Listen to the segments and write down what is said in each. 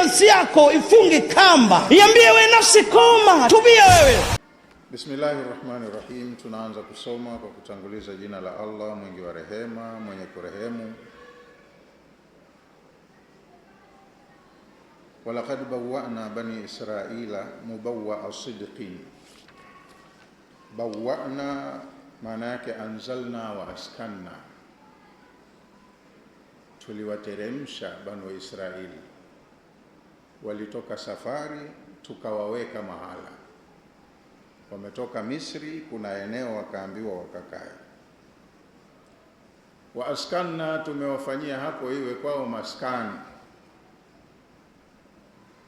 nafsi yako ifunge kamba, iambie we nafsi koma, tubia wewe. Bismillahirrahmanirrahim. Tunaanza kusoma kwa kutanguliza jina la Allah mwingi wa rehema, mwenye kurehemu. Walaqad bawwa'na bani Israila mubawwa'a sidqin. Bawwa'na maana yake anzalna wa askanna. Tuliwateremsha bani Israili, walitoka safari tukawaweka mahala. Wametoka Misri, kuna eneo wakaambiwa wakakae. Wa askanna, tumewafanyia hapo iwe kwao maskani.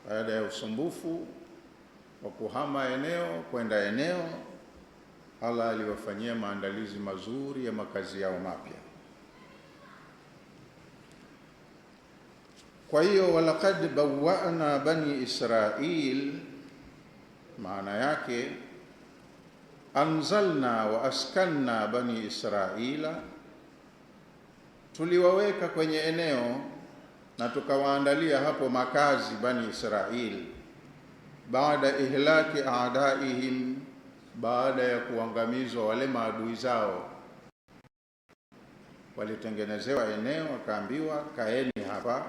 Baada ya usumbufu wa kuhama eneo kwenda eneo, Allah aliwafanyia maandalizi mazuri ya makazi yao mapya. Kwa hiyo walaqad bawwa'na bani Israil, maana yake anzalna wa askanna bani Israila, tuliwaweka kwenye eneo na tukawaandalia hapo makazi bani Israil, baada ihlaki aadaihim, baada ya kuangamizwa wale maadui zao. Walitengenezewa eneo wakaambiwa kaeni hapa,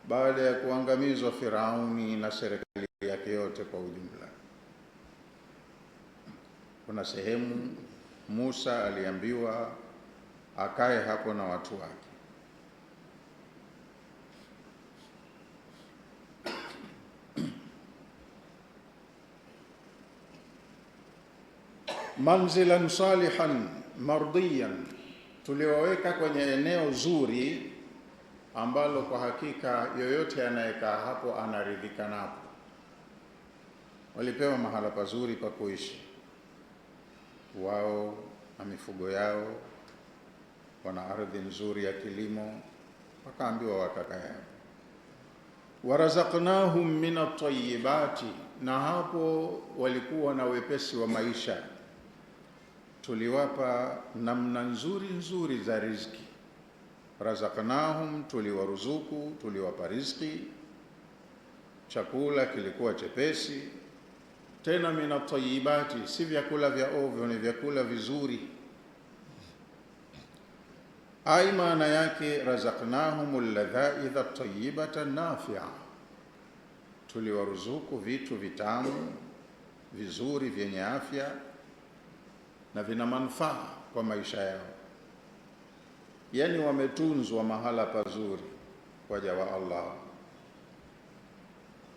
baada ya kuangamizwa Firauni na serikali yake yote kwa ujumla. Kuna sehemu Musa aliambiwa akae hapo na watu wake. Manzilan salihan mardiyan, tuliwaweka kwenye eneo zuri ambalo kwa hakika yoyote anayekaa hapo anaridhika napo. Walipewa mahala pazuri pa kuishi wao na mifugo yao, wana ardhi nzuri ya kilimo, wakaambiwa wakakae. Warazaqnahum min at-tayyibati, na hapo walikuwa na wepesi wa maisha. Tuliwapa namna nzuri za riziki. Razaqnahum, tuliwaruzuku, tuliwapa riziki, chakula kilikuwa chepesi. Tena min at-tayyibati, si vyakula vya ovyo, ni vyakula vizuri. Ai maana yake razaqnahumul ladhaidha at-tayyibata nafi'a, tuliwaruzuku vitu vitamu vizuri vyenye afya na vina manufaa kwa maisha yao. Yani wametunzwa mahala pazuri waja wa Allah,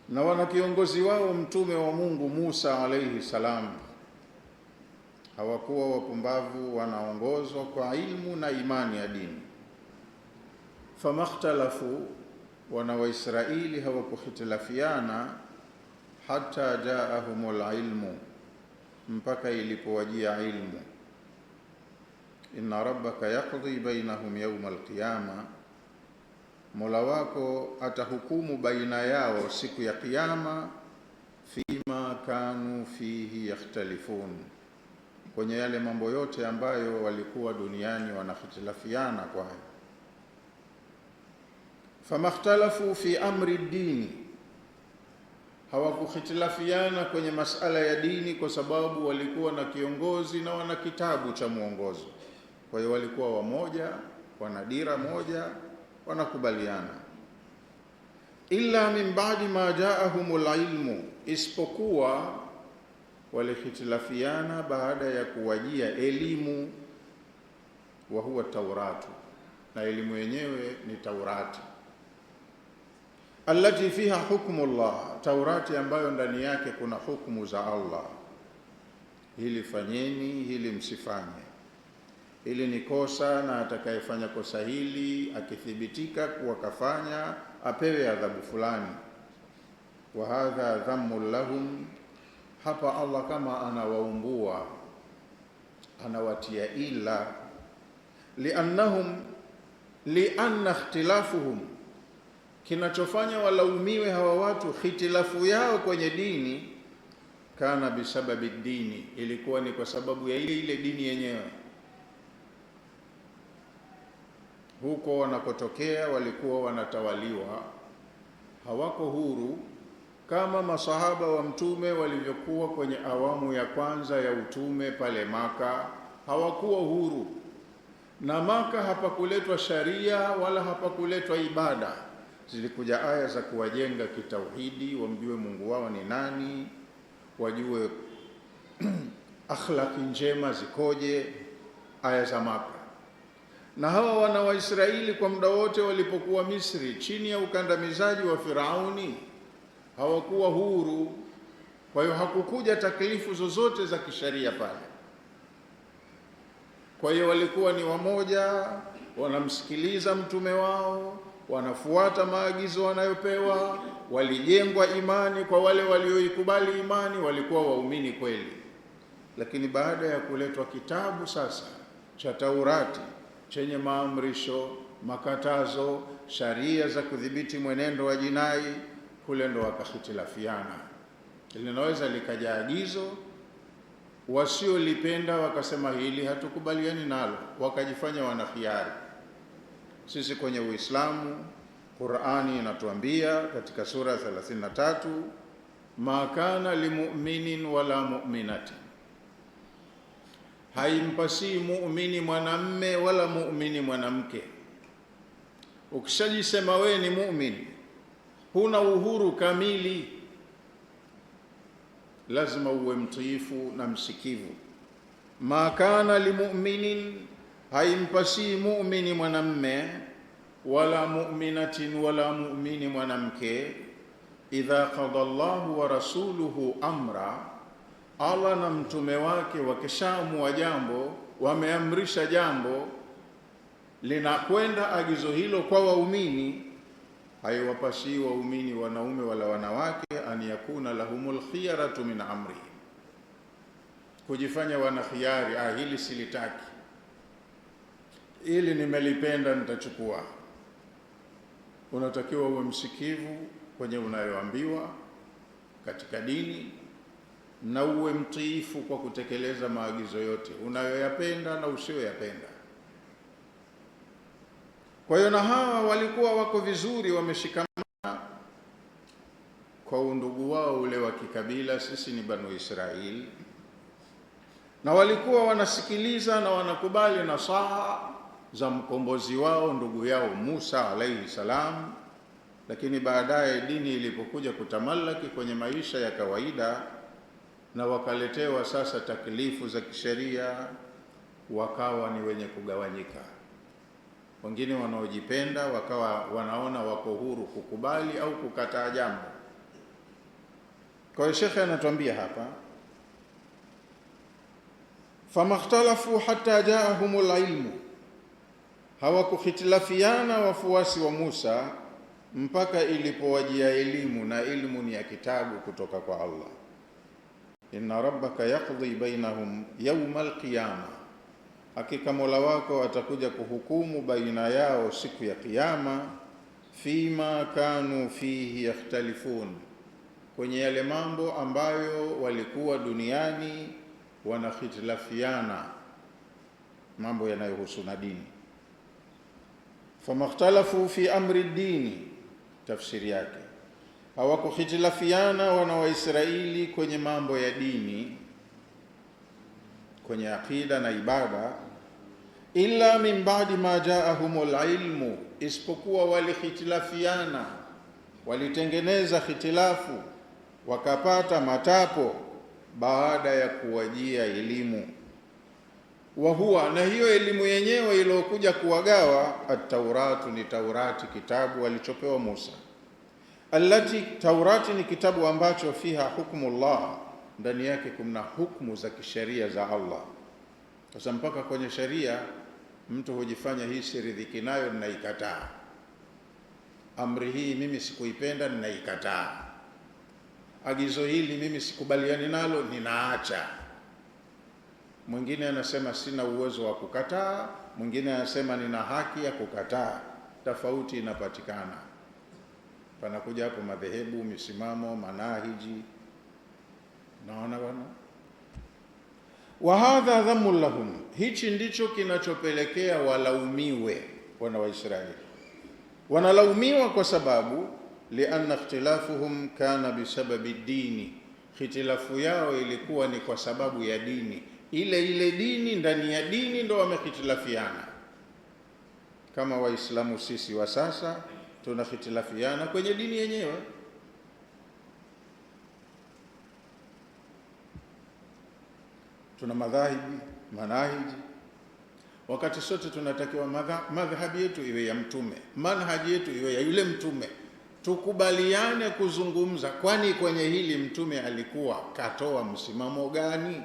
na wana kiongozi wao mtume wa Mungu Musa alayhi salam. Hawakuwa wapumbavu, wanaongozwa kwa ilmu na imani ya dini. Famakhtalafu, wana wa Israili hawakukhitilafiana hata jaahumul ilmu, mpaka ilipowajia ilmu. Inna rabbaka yaqdi bainahum yawma alqiyama, Mola wako atahukumu baina yao siku ya kiyama, fima kanu fihi yakhtalifun, kwenye yale mambo yote ambayo walikuwa duniani wanakhitilafiana kwayo. Famakhtalafu fi amri dini, hawakukhitilafiana kwenye masala ya dini kwa sababu walikuwa na kiongozi na wana kitabu cha mwongozo. Kwa hiyo walikuwa wamoja, wana dira moja, wanakubaliana. Illa min ba'di ma ja'ahumul ilmu, isipokuwa walikhitilafiana baada ya kuwajia elimu. Wa huwa Tauratu, na elimu yenyewe ni Taurati. Allati fiha hukmullah, Taurati ambayo ndani yake kuna hukumu za Allah. Hili fanyeni, hili msifanye. Hili ni kosa, na atakayefanya kosa hili akithibitika kuwa kafanya apewe adhabu fulani. Wa hadha dhammu lahum, hapa Allah kama anawaumbua, anawatia ila. Lianna ikhtilafuhum, kinachofanya walaumiwe hawa watu khitilafu yao kwenye dini, kana bisababi dini, ilikuwa ni kwa sababu ya ile dini yenyewe. Huko wanakotokea walikuwa wanatawaliwa hawako huru kama masahaba wa mtume walivyokuwa kwenye awamu ya kwanza ya utume pale Maka. Hawakuwa huru, na Maka hapakuletwa sharia wala hapakuletwa ibada. Zilikuja aya za kuwajenga kitauhidi, wamjue Mungu wao ni nani, wajue akhlaki njema zikoje, aya za Maka. Na hawa wana wa Israeli kwa muda wote walipokuwa Misri chini ya ukandamizaji wa Firauni hawakuwa huru. Kwa hiyo hakukuja taklifu zozote za kisheria pale. Kwa hiyo walikuwa ni wamoja, wanamsikiliza mtume wao, wanafuata maagizo wanayopewa, walijengwa imani. Kwa wale walioikubali imani walikuwa waumini kweli. Lakini baada ya kuletwa kitabu sasa cha Taurati chenye maamrisho, makatazo, sharia za kudhibiti mwenendo wa jinai, kule ndo wakahitilafiana. Linaweza likaja agizo, wasiolipenda wakasema hili hatukubaliani nalo, wakajifanya wana khiari. Sisi kwenye Uislamu, Qur'ani inatuambia katika sura 33, ma kana limu'minin wala mu'minatin, haimpasi muumini mwanamme wala muumini mwanamke. Ukishajisema wewe ni muumini, huna uhuru kamili, lazima uwe mtiifu na msikivu. Ma kana limu'minin, haimpasi muumini mwanamme wala mu'minatin wala muumini mwanamke, idha qada Allahu wa rasuluhu amra, Allah na mtume wake wakishaamua jambo, wameamrisha jambo, linakwenda agizo hilo kwa waumini, haiwapasi waumini wanaume wala wanawake an yakuna lahumul khiyaratu min amri, kujifanya wana khiari, hili silitaki, ili nimelipenda nitachukua. Unatakiwa uwe msikivu kwenye unayoambiwa katika dini, na uwe mtiifu kwa kutekeleza maagizo yote unayoyapenda na usiyoyapenda. Kwa hiyo na hawa walikuwa wako vizuri, wameshikamana kwa undugu wao ule wa kikabila, sisi ni Banu Israili, na walikuwa wanasikiliza na wanakubali nasaha za mkombozi wao ndugu yao Musa alayhi salam. Lakini baadaye dini ilipokuja kutamallaki kwenye maisha ya kawaida na wakaletewa sasa taklifu za kisheria, wakawa ni wenye kugawanyika. Wengine wanaojipenda wakawa wanaona wako huru kukubali au kukataa jambo. Kwa hiyo Sheikh anatuambia hapa, famakhtalafu hatta jaahumul ilmu, hawakuhitilafiana wafuasi wa Musa mpaka ilipowajia elimu, na ilmu ni ya kitabu kutoka kwa Allah. Inna rabbaka yaqdi bainahum yawma alqiyama, hakika Mola wako atakuja kuhukumu baina yao siku ya Kiyama. Fima kanu fihi yakhtalifun, kwenye yale mambo ambayo walikuwa duniani wanahitilafiana, mambo yanayohusu na dini. Famakhtalafu fi amri dini, tafsiri yake hawakuhitilafiana wana wa Israeli kwenye mambo ya dini, kwenye akida na ibada, illa min ba'di ma ja'ahumul ilmu, isipokuwa walihitilafiana, walitengeneza hitilafu, wakapata matapo baada ya kuwajia elimu. Wa huwa, na hiyo elimu yenyewe iliyokuja kuwagawa, at-Tauratu, ni Taurati, kitabu walichopewa Musa. Allati, Taurati ni kitabu ambacho fiha hukmullah, ndani yake kuna hukumu za kisheria za Allah. Sasa mpaka kwenye sheria mtu hujifanya hii siridhiki nayo, ninaikataa. Amri hii mimi sikuipenda, ninaikataa. Agizo hili mimi sikubaliani nalo, ninaacha. Mwingine anasema sina uwezo wa kukataa, mwingine anasema nina haki ya kukataa. Tofauti inapatikana. Panakuja hapo madhehebu, misimamo, manahiji. Naona bwana. Wa hadha dhamul lahum, hichi ndicho kinachopelekea walaumiwe wana wa Israeli. Wanalaumiwa kwa sababu lianna ikhtilafuhum kana bisababi dini, khitilafu yao ilikuwa ni kwa sababu ya dini. Ile dini, ndani ya dini ndo wamekhitilafiana. Kama Waislamu sisi wa sasa tunakhitilafiana kwenye dini yenyewe. Tuna madhahibi, manahiji, wakati sote tunatakiwa madhhabi yetu iwe ya Mtume, manhaji yetu iwe ya yule Mtume. Tukubaliane kuzungumza, kwani kwenye hili Mtume alikuwa katoa msimamo gani?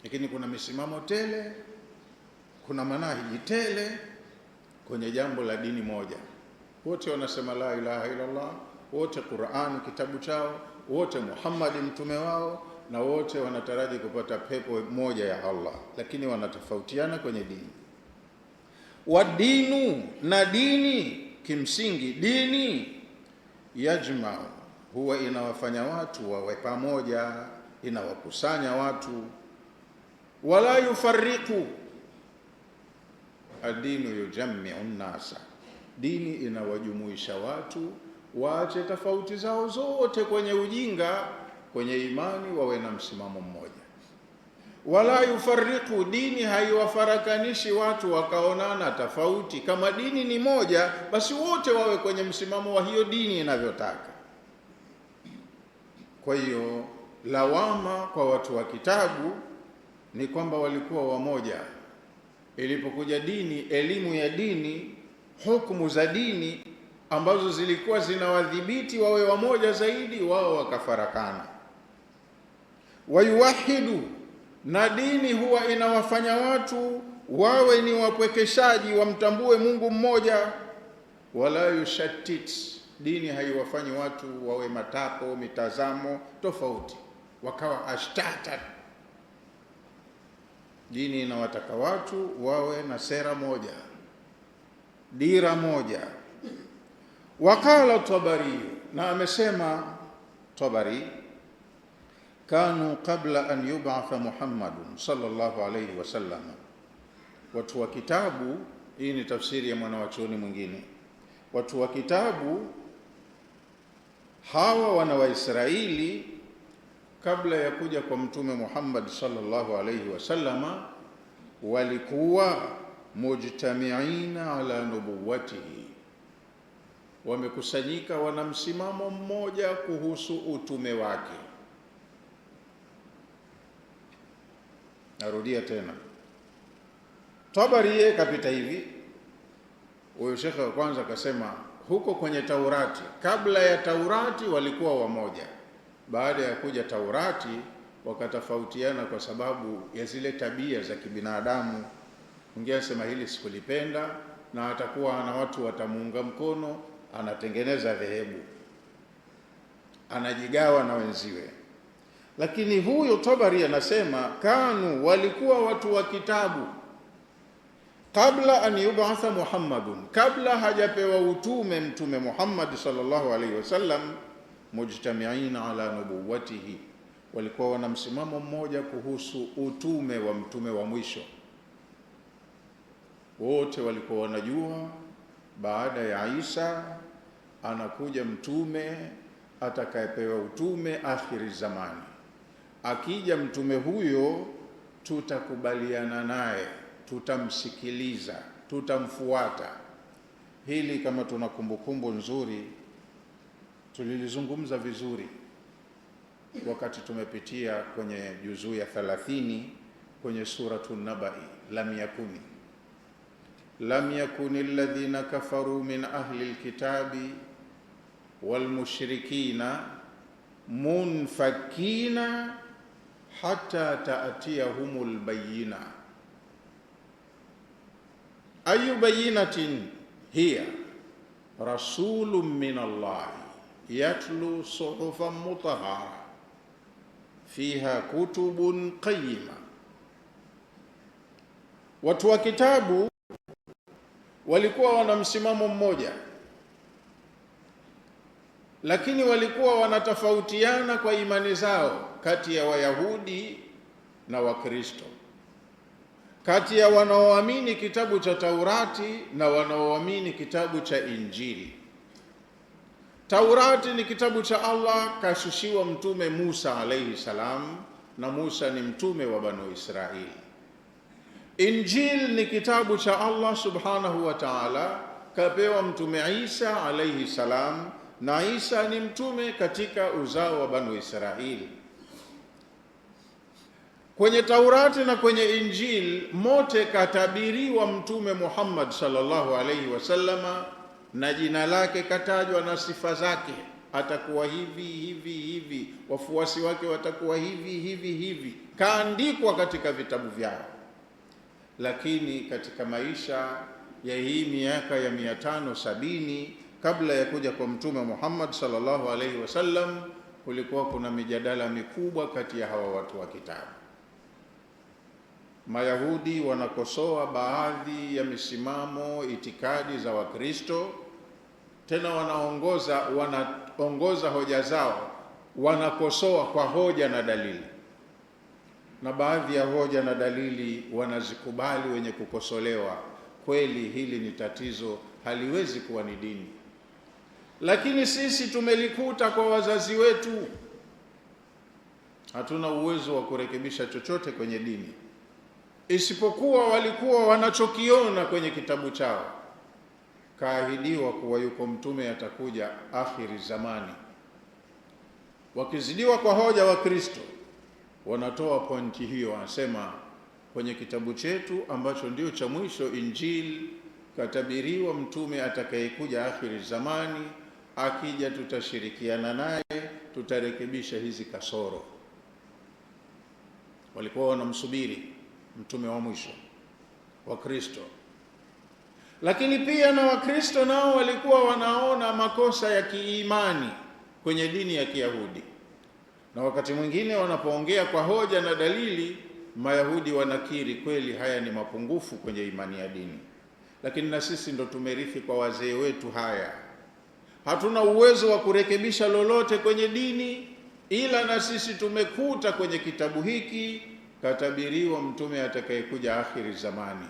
Lakini kuna misimamo tele, kuna manahiji tele kwenye jambo la dini moja. Wote wanasema la ilaha illa Allah, wote Qur'an kitabu chao, wote Muhammad mtume wao, na wote wanataraji kupata pepo moja ya Allah, lakini wanatofautiana kwenye dini. Wa dinu, na dini kimsingi, dini yajma, huwa inawafanya watu wawe pamoja, inawakusanya watu. Wala yufarriqu, adinu yujammi'u an-nasa, dini inawajumuisha watu, waache tofauti zao zote kwenye ujinga, kwenye imani wawe na msimamo mmoja. Wala yufarriqu, dini haiwafarakanishi watu wakaonana tofauti. Kama dini ni moja, basi wote wawe kwenye msimamo wa hiyo dini inavyotaka. Kwa hiyo lawama kwa watu wa kitabu ni kwamba walikuwa wamoja. Ilipokuja dini, elimu ya dini, hukumu za dini ambazo zilikuwa zinawadhibiti wawe wamoja zaidi, wao wakafarakana. Wayuwahidu, na dini huwa inawafanya watu wawe ni wapwekeshaji, wamtambue Mungu mmoja. Wala yushattit, dini haiwafanyi watu wawe matapo, mitazamo tofauti, wakawa ashtata. Dini inawataka watu wawe na sera moja, dira moja. Waqala Tabari, na amesema Tabari, kanu qabla an yub'atha Muhammadun sallallahu alayhi wasallam, watu wa kitabu, hii ni tafsiri ya mwanawachuoni mwingine, watu wa kitabu hawa wana wa Israeli, kabla ya kuja kwa Mtume Muhammad sallallahu alayhi wasallama, walikuwa mujtami'ina ala nubuwatihi, wamekusanyika, wana msimamo mmoja kuhusu utume wake. Narudia tena, Tabari yeye kapita hivi. Huyo shekhe wa kwanza akasema huko kwenye Taurati, kabla ya Taurati walikuwa wamoja, baada ya kuja Taurati wakatofautiana kwa sababu ya zile tabia za kibinadamu. Mwingine asema hili sikulipenda, na atakuwa na watu watamuunga mkono, anatengeneza dhehebu, anajigawa na wenziwe. Lakini huyo Tabari anasema kanu, walikuwa watu wa kitabu, kabla an yub'atha Muhammadun, kabla hajapewa utume Mtume Muhammad sallallahu alaihi wasallam, mujtami'ina ala nubuwatihi, walikuwa wana msimamo mmoja kuhusu utume wa mtume wa mwisho. Wote walikuwa wanajua baada ya Isa anakuja mtume atakayepewa utume akhiri zamani. Akija mtume huyo, tutakubaliana naye, tutamsikiliza, tutamfuata. Hili kama tuna kumbukumbu nzuri tulilizungumza vizuri wakati tumepitia kwenye juzuu ya 30 kwenye suratul Nabai, lam yakuni alladhina kafaru min ahli alkitabi wal mushrikina munfakina hatta ta'tiyahumul bayyina. Ayu bayyinatin hiya rasulun min Allah yatlu suhufan mutahhara fiha kutubun qayyima. Watu wa kitabu walikuwa wana msimamo mmoja, lakini walikuwa wanatofautiana kwa imani zao, kati ya Wayahudi na Wakristo, kati ya wanaoamini kitabu cha Taurati na wanaoamini kitabu cha Injili. Taurati ni kitabu cha Allah, kashushiwa mtume Musa alayhi salam, na Musa ni mtume wa Banu Israili. Injil ni kitabu cha Allah subhanahu wa ta'ala, kapewa mtume Isa alayhi salam, na Isa ni mtume katika uzao wa Banu Israili. Kwenye Taurati na kwenye Injil mote katabiriwa mtume Muhammad sallallahu alayhi wasallama, na jina lake katajwa na sifa zake, atakuwa hivi hivi hivi, wafuasi wake watakuwa hivi hivi hivi, kaandikwa katika vitabu vyao. Lakini katika maisha ya hii miaka ya 570 kabla ya kuja kwa mtume Muhammad sallallahu alaihi wasallam, kulikuwa kuna mijadala mikubwa kati ya hawa watu wa kitabu. Mayahudi wanakosoa baadhi ya misimamo, itikadi za Wakristo, tena wanaongoza hoja zao, wanakosoa kwa hoja na dalili, na baadhi ya hoja na dalili wanazikubali wenye kukosolewa. Kweli hili ni tatizo, haliwezi kuwa ni dini. Lakini sisi tumelikuta kwa wazazi wetu, hatuna uwezo wa kurekebisha chochote kwenye dini, isipokuwa walikuwa wanachokiona kwenye kitabu chao. Kaahidiwa kuwa yuko mtume atakuja akhiri zamani. Wakizidiwa kwa hoja wa Kristo, wanatoa pointi hiyo, wanasema kwenye kitabu chetu ambacho ndio cha mwisho, Injili, katabiriwa mtume atakayekuja akhiri zamani, akija tutashirikiana naye, tutarekebisha hizi kasoro. Walikuwa wanamsubiri mtume wa mwisho wa Kristo. Lakini pia na Wakristo nao walikuwa wanaona makosa ya kiimani kwenye dini ya Kiyahudi, na wakati mwingine wanapoongea kwa hoja na dalili, Mayahudi wanakiri kweli haya ni mapungufu kwenye imani ya dini. Lakini na sisi ndo tumerithi kwa wazee wetu haya, hatuna uwezo wa kurekebisha lolote kwenye dini, ila na sisi tumekuta kwenye kitabu hiki katabiriwa mtume atakayekuja akhiri zamani,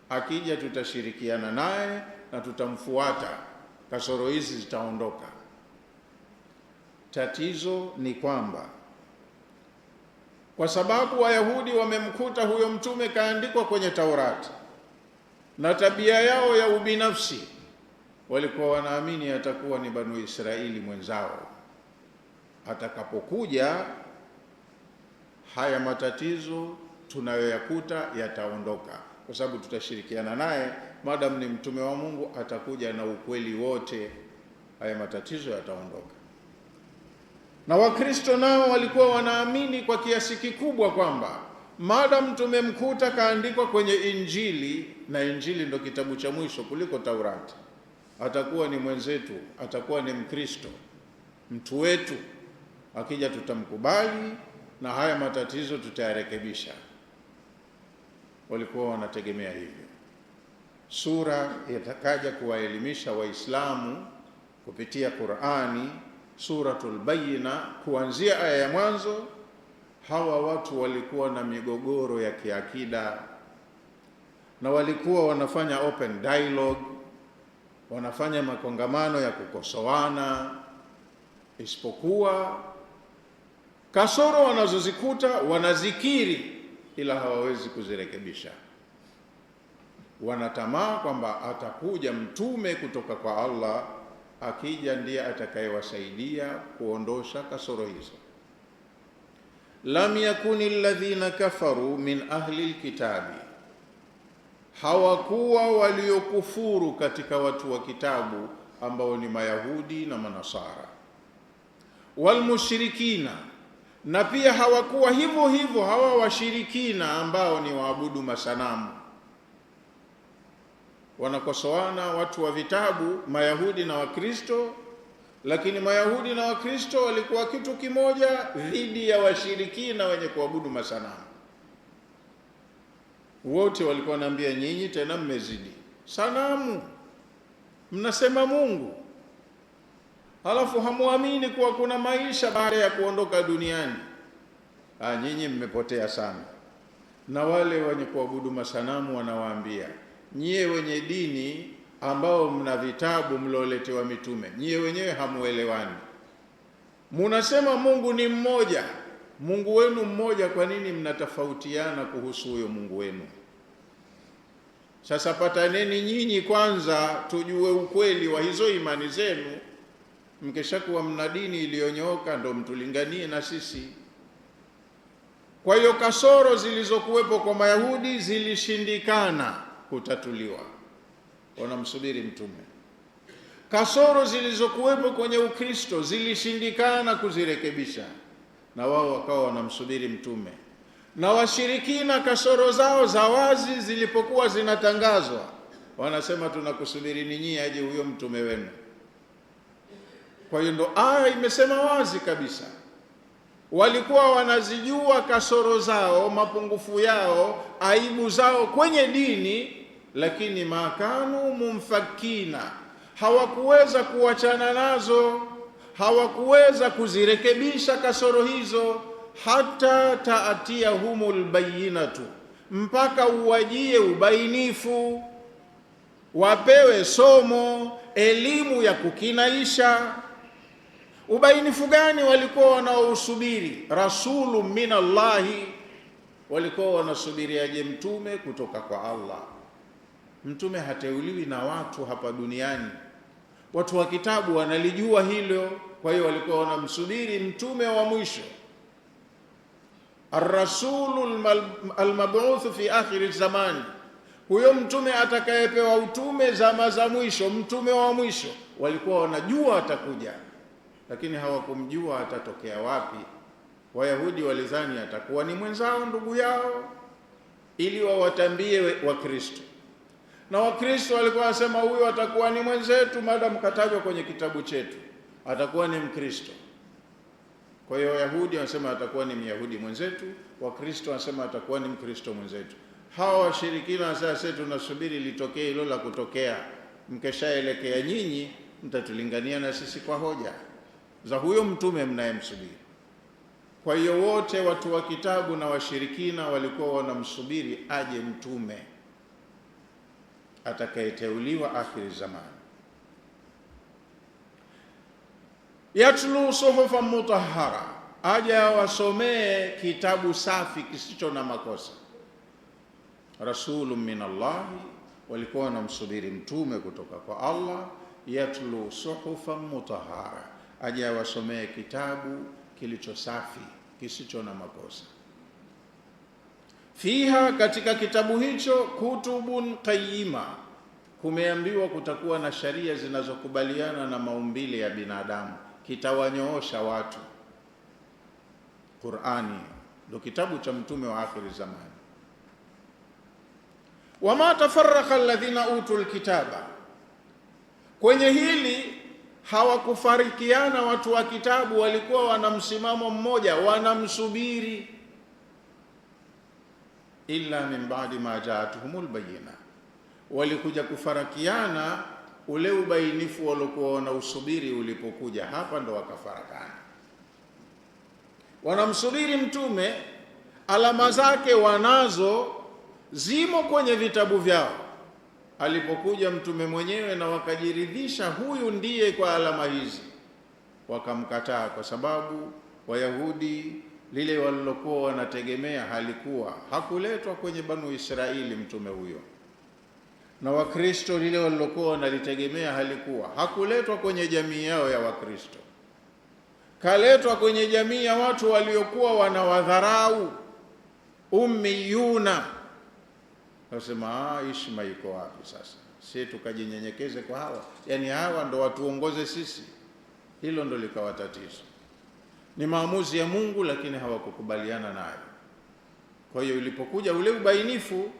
akija tutashirikiana naye na tutamfuata, kasoro hizi zitaondoka. Tatizo ni kwamba kwa sababu Wayahudi wamemkuta huyo mtume kaandikwa kwenye Taurati, na tabia yao ya ubinafsi, walikuwa wanaamini atakuwa ni Banu Israili mwenzao. Atakapokuja, haya matatizo tunayoyakuta yataondoka, kwa sababu tutashirikiana naye. Madam ni mtume wa Mungu, atakuja na ukweli wote, haya matatizo yataondoka. Na Wakristo nao walikuwa wanaamini kwa kiasi kikubwa kwamba madam tumemkuta kaandikwa kwenye Injili, na Injili ndo kitabu cha mwisho kuliko Taurati, atakuwa ni mwenzetu, atakuwa ni Mkristo, mtu wetu, akija tutamkubali na haya matatizo tutayarekebisha. Walikuwa wanategemea hivyo. Sura itakaja kuwaelimisha Waislamu kupitia Qur'ani, Suratul Bayyina, kuanzia aya ya mwanzo. Hawa watu walikuwa na migogoro ya kiakida, na walikuwa wanafanya open dialogue, wanafanya makongamano ya kukosoana, isipokuwa kasoro wanazozikuta wanazikiri, ila hawawezi kuzirekebisha. Wanatamaa kwamba atakuja mtume kutoka kwa Allah, akija ndiye atakayewasaidia kuondosha kasoro hizo. Lam yakuni alladhina kafaru min ahli alkitabi, hawakuwa waliokufuru katika watu wa kitabu ambao ni Mayahudi na Manasara, walmushrikina, na pia hawakuwa hivyo hivyo hawa washirikina ambao ni waabudu masanamu. Wanakosoana watu wa vitabu, Mayahudi na Wakristo, lakini Mayahudi na Wakristo walikuwa kitu kimoja dhidi ya washirikina wenye kuabudu masanamu. Wote walikuwa wanaambia, nyinyi tena mmezidi sanamu, mnasema Mungu, halafu hamuamini kuwa kuna maisha baada ya kuondoka duniani. Nyinyi mmepotea sana. Na wale wenye kuabudu masanamu wanawaambia, nyie wenye dini ambao mna vitabu mlioletewa mitume, nyie wenyewe hamuelewani. Munasema Mungu ni mmoja, Mungu wenu mmoja, kwa nini mnatofautiana kuhusu huyo Mungu wenu? Sasa pataneni nyinyi kwanza, tujue ukweli wa hizo imani zenu. Mkeshakuwa mna dini iliyonyooka, ndo mtulinganie na sisi. Kwa hiyo kasoro zilizokuwepo kwa Mayahudi zilishindikana kutatuliwa, wanamsubiri mtume. Kasoro zilizokuwepo kwenye Ukristo zilishindikana kuzirekebisha, na wao wakawa wanamsubiri mtume. Na washirikina kasoro zao za wazi zilipokuwa zinatangazwa, wanasema tunakusubiri ninyi aje huyo mtume wenu. Kwa hiyo ndo aya imesema wazi kabisa, walikuwa wanazijua kasoro zao, mapungufu yao, aibu zao kwenye dini, lakini makanu mumfakina, hawakuweza kuachana nazo, hawakuweza kuzirekebisha kasoro hizo, hata taatiyahumul bayinatu, mpaka uwajie ubainifu, wapewe somo, elimu ya kukinaisha. Ubainifu gani walikuwa wanaousubiri? Rasulu minallahi, walikuwa wanasubiri aje mtume kutoka kwa Allah. Mtume hateuliwi na watu hapa duniani. Watu wa kitabu wanalijua hilo, kwa hiyo walikuwa wanamsubiri mtume wa mwisho, ar-rasulu al-mab'uth fi akhir zamani, huyo mtume atakayepewa utume zama za mwisho, mtume wa mwisho. Walikuwa wanajua atakuja, lakini hawakumjua atatokea wapi. Wayahudi walidhani atakuwa ni mwenzao, ndugu yao, ili wawatambie Wakristo, na Wakristo walikuwa wanasema huyo atakuwa ni mwenzetu, maadamu katajwa kwenye kitabu chetu, atakuwa ni Mkristo. Kwa hiyo Wayahudi wanasema atakuwa ni Myahudi mwenzetu, Wakristo wanasema atakuwa ni Mkristo mwenzetu. Hawa washirikina wanasema sisi tunasubiri litokee hilo la kutokea, mkeshaelekea nyinyi mtatulingania na sisi kwa hoja za huyo mtume mnayemsubiri. Kwa hiyo wote watu wa kitabu na washirikina walikuwa wanamsubiri aje mtume atakayeteuliwa akhiri zamani. Yatlu suhufan mutahhara, aja wasomee kitabu safi kisicho na makosa. Rasulun minallahi, walikuwa wanamsubiri mtume kutoka kwa Allah. Yatlu suhufan mutahhara, aja wasomee kitabu kilicho safi kisicho na makosa. Fiha, katika kitabu hicho, kutubun qayyima, kumeambiwa kutakuwa na sharia zinazokubaliana na maumbile ya binadamu, kitawanyoosha watu. Qur'ani ndio kitabu cha mtume wa akhiri zamani. Wama tafarraqa alladhina utul kitaba, kwenye hili hawakufarikiana watu wa kitabu, walikuwa wana msimamo mmoja, wanamsubiri. Illa min ba'di ma ja'atuhumul bayyina, walikuja kufarakiana ule ubainifu waliokuwa wanausubiri ulipokuja, hapa ndo wakafarakana. Wanamsubiri mtume, alama zake wanazo, zimo kwenye vitabu vyao. Alipokuja mtume mwenyewe na wakajiridhisha huyu ndiye kwa alama hizi, wakamkataa, kwa sababu Wayahudi lile walilokuwa wanategemea hakuletwa kwenye Banu Israeli mtume huyo, na Wakristo lile walilokuwa wanalitegemea hakuletwa kwenye jamii yao ya Wakristo, kaletwa kwenye jamii ya watu waliokuwa wanawadharau, ummiyuna. Nasema heshima iko wapi sasa? Sisi tukajinyenyekeze kwa hawa, yani hawa ndo watuongoze sisi? Hilo ndo likawa tatizo. Ni maamuzi ya Mungu, lakini hawakukubaliana nayo. Kwa hiyo ilipokuja ule ubainifu,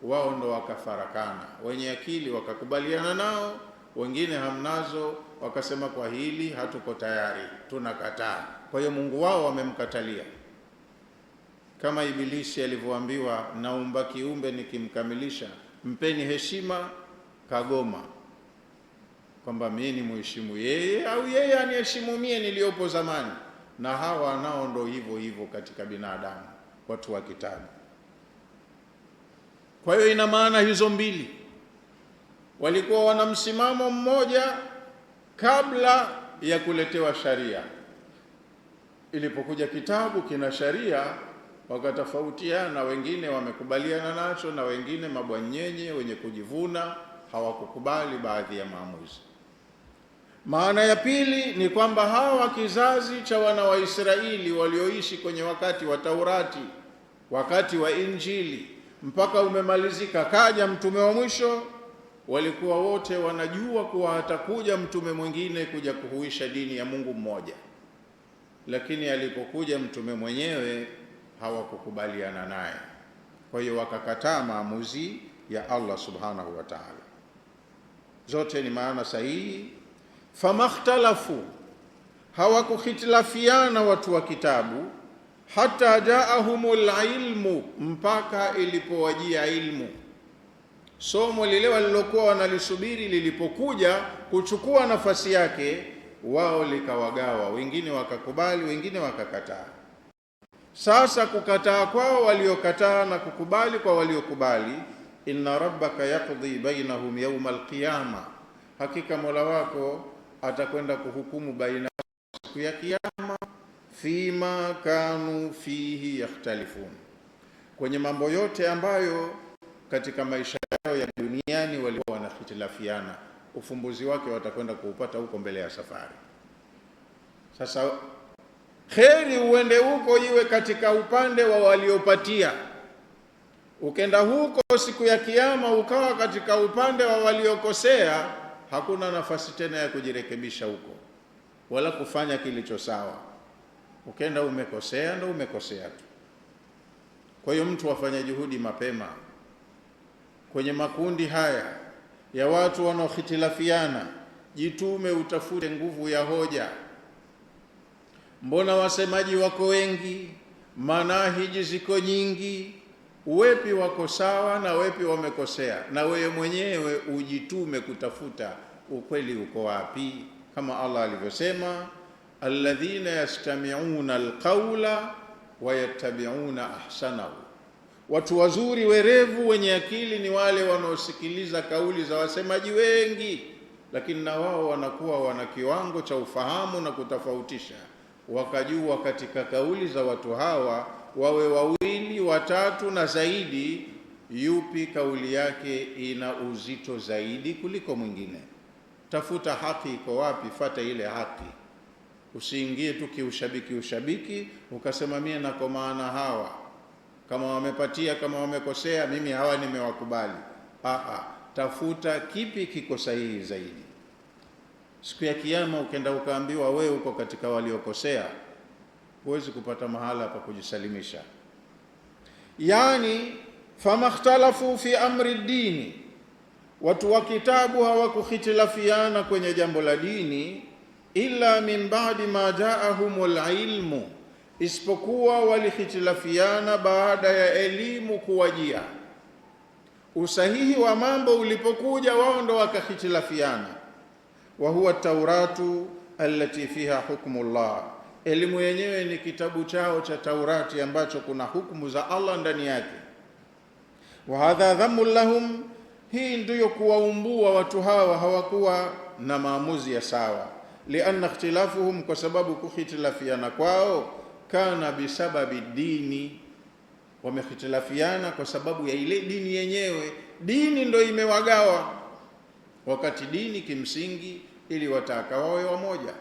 wao ndo wakafarakana. Wenye akili wakakubaliana nao, wengine hamnazo wakasema kwa hili hatuko tayari, tunakataa. Kwa hiyo Mungu wao wamemkatalia, kama Ibilisi alivyoambiwa, naumba kiumbe nikimkamilisha mpeni heshima, kagoma, kwamba mimi ni muheshimu yeye au yeye aniheshimu mie niliopo zamani. Na hawa nao ndo hivyo hivyo katika binadamu, watu wa kitabu. Kwa hiyo ina maana hizo mbili, walikuwa wana msimamo mmoja kabla ya kuletewa sharia. Ilipokuja kitabu kina sharia, wakatofautiana, wengine wamekubaliana nacho na wengine mabwanyenye wenye kujivuna hawakukubali baadhi ya maamuzi. Maana ya pili ni kwamba hawa kizazi cha wana wa Israeli walioishi kwenye wakati wa Taurati, wakati wa Injili mpaka umemalizika kaja mtume wa mwisho, walikuwa wote wanajua kuwa atakuja mtume mwingine kuja kuhuisha dini ya Mungu mmoja, lakini alipokuja mtume mwenyewe hawakukubaliana naye. Kwa hiyo wakakataa maamuzi ya Allah subhanahu wa ta'ala. Zote ni maana sahihi. Famakhtalafu, hawakukhitilafiana watu wa kitabu, hata jaahumul ilmu, mpaka ilipowajia ilmu. Somo lile walilokuwa wanalisubiri lilipokuja kuchukua nafasi yake, wao likawagawa, wengine wakakubali, wengine wakakataa. Sasa kukataa kwao waliokataa na kukubali kwa waliokubali, inna rabbaka yaqdi bainahum yawma alqiyama, hakika Mola wako atakwenda kuhukumu baina siku ya kiyama, fima kanu fihi yakhtalifun, kwenye mambo yote ambayo katika maisha yao ya duniani walikuwa wanahitilafiana, ufumbuzi wake watakwenda kuupata huko mbele ya safari. Sasa kheri uende huko iwe katika upande wa waliopatia, ukenda huko siku ya kiyama ukawa katika upande wa waliokosea, hakuna nafasi tena ya kujirekebisha huko wala kufanya kilicho sawa. Ukenda umekosea, ndo umekosea tu. Kwa hiyo mtu afanye juhudi mapema kwenye makundi haya ya watu wanaokhitilafiana, jitume, utafute nguvu ya hoja. Mbona wasemaji wako wengi, manahiji ziko nyingi, wepi wako sawa na wepi wamekosea, na wewe mwenyewe ujitume kutafuta ukweli uko wapi, kama Allah alivyosema, alladhina yastami'una alqawla wa yattabi'una ahsanahu, watu wazuri werevu wenye akili ni wale wanaosikiliza kauli za wasemaji wengi, lakini na wao wanakuwa wana kiwango cha ufahamu na kutofautisha, wakajua katika kauli za watu hawa wawe wawili, watatu na zaidi, yupi kauli yake ina uzito zaidi kuliko mwingine. Tafuta haki iko wapi, fata ile haki. Usiingie tu ushabiki ukasema mimi nako maana hawa, kama wamepatia, kama wamekosea, mimi hawa nimewakubali. Tafuta kipi kiko sahihi zaidi. Siku ya kiyama ukenda ukaambiwa wewe uko katika waliokosea, huwezi kupata mahala pa kujisalimisha. Yani famakhtalafu fi amri dini, watu wa kitabu hawakukhitilafiana kwenye jambo la dini, illa min ba'di ma ja'ahumul ilmu, isipokuwa walikhitilafiana baada ya elimu kuwajia. Usahihi wa mambo ulipokuja, wao ndo wakakhitilafiana. Wa huwa Tauratu allati fiha hukmullah, elimu yenyewe ni kitabu chao cha Taurati ambacho kuna hukumu za Allah ndani yake. Wa hadha dhammu lahum, hii ndiyo kuwaumbua watu hawa, hawakuwa na maamuzi ya sawa. Lianna ikhtilafuhum, kwa sababu kukhitilafiana kwao, kana bisababi dini, wamekhitilafiana kwa sababu ya ile dini yenyewe. Dini ndo imewagawa, wakati dini kimsingi ili wataka wawe wamoja.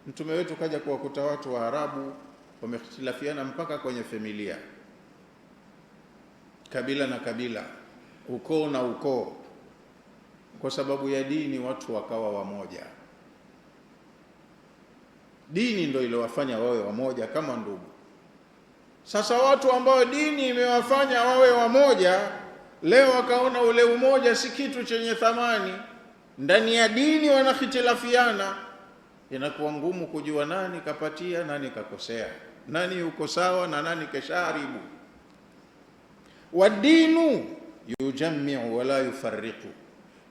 Mtume wetu kaja kuwakuta watu wa Arabu wamekhitilafiana mpaka kwenye familia, kabila na kabila, ukoo na ukoo, kwa sababu ya dini watu wakawa wamoja. Dini ndio iliyowafanya wawe wamoja kama ndugu. Sasa watu ambao dini imewafanya wawe wamoja, leo wakaona ule umoja si kitu chenye thamani, ndani ya dini wanakhitilafiana, inakuwa ngumu kujua nani kapatia, nani kakosea, nani uko sawa na nani kesharibu. Wadinu yujammi'u wala yufarriqu,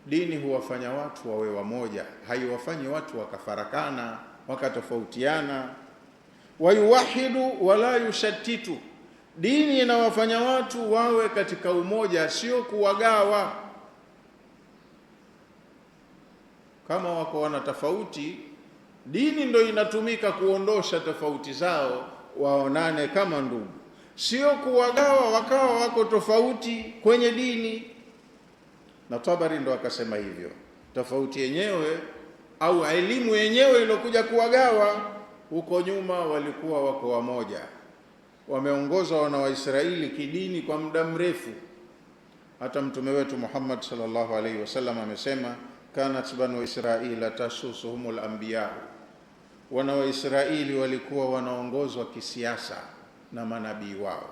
dini huwafanya watu wawe wamoja, haiwafanyi watu wakafarakana wakatofautiana. Wayuwahidu wala yushattitu, dini inawafanya watu wawe katika umoja, sio kuwagawa. Kama wako wana tofauti, dini ndo inatumika kuondosha tofauti zao, waonane kama ndugu, sio kuwagawa wakawa wako tofauti kwenye dini. Na Tabari ndo akasema hivyo, tofauti yenyewe au elimu yenyewe iliyokuja kuwagawa, huko nyuma walikuwa wako wamoja, wameongozwa na Waisraeli kidini kwa muda mrefu. Hata mtume wetu Muhammad sallallahu alaihi wasallam amesema, kanat banu Israila tasusuhumul anbiya, wana wa Israeli walikuwa wanaongozwa kisiasa na manabii wao.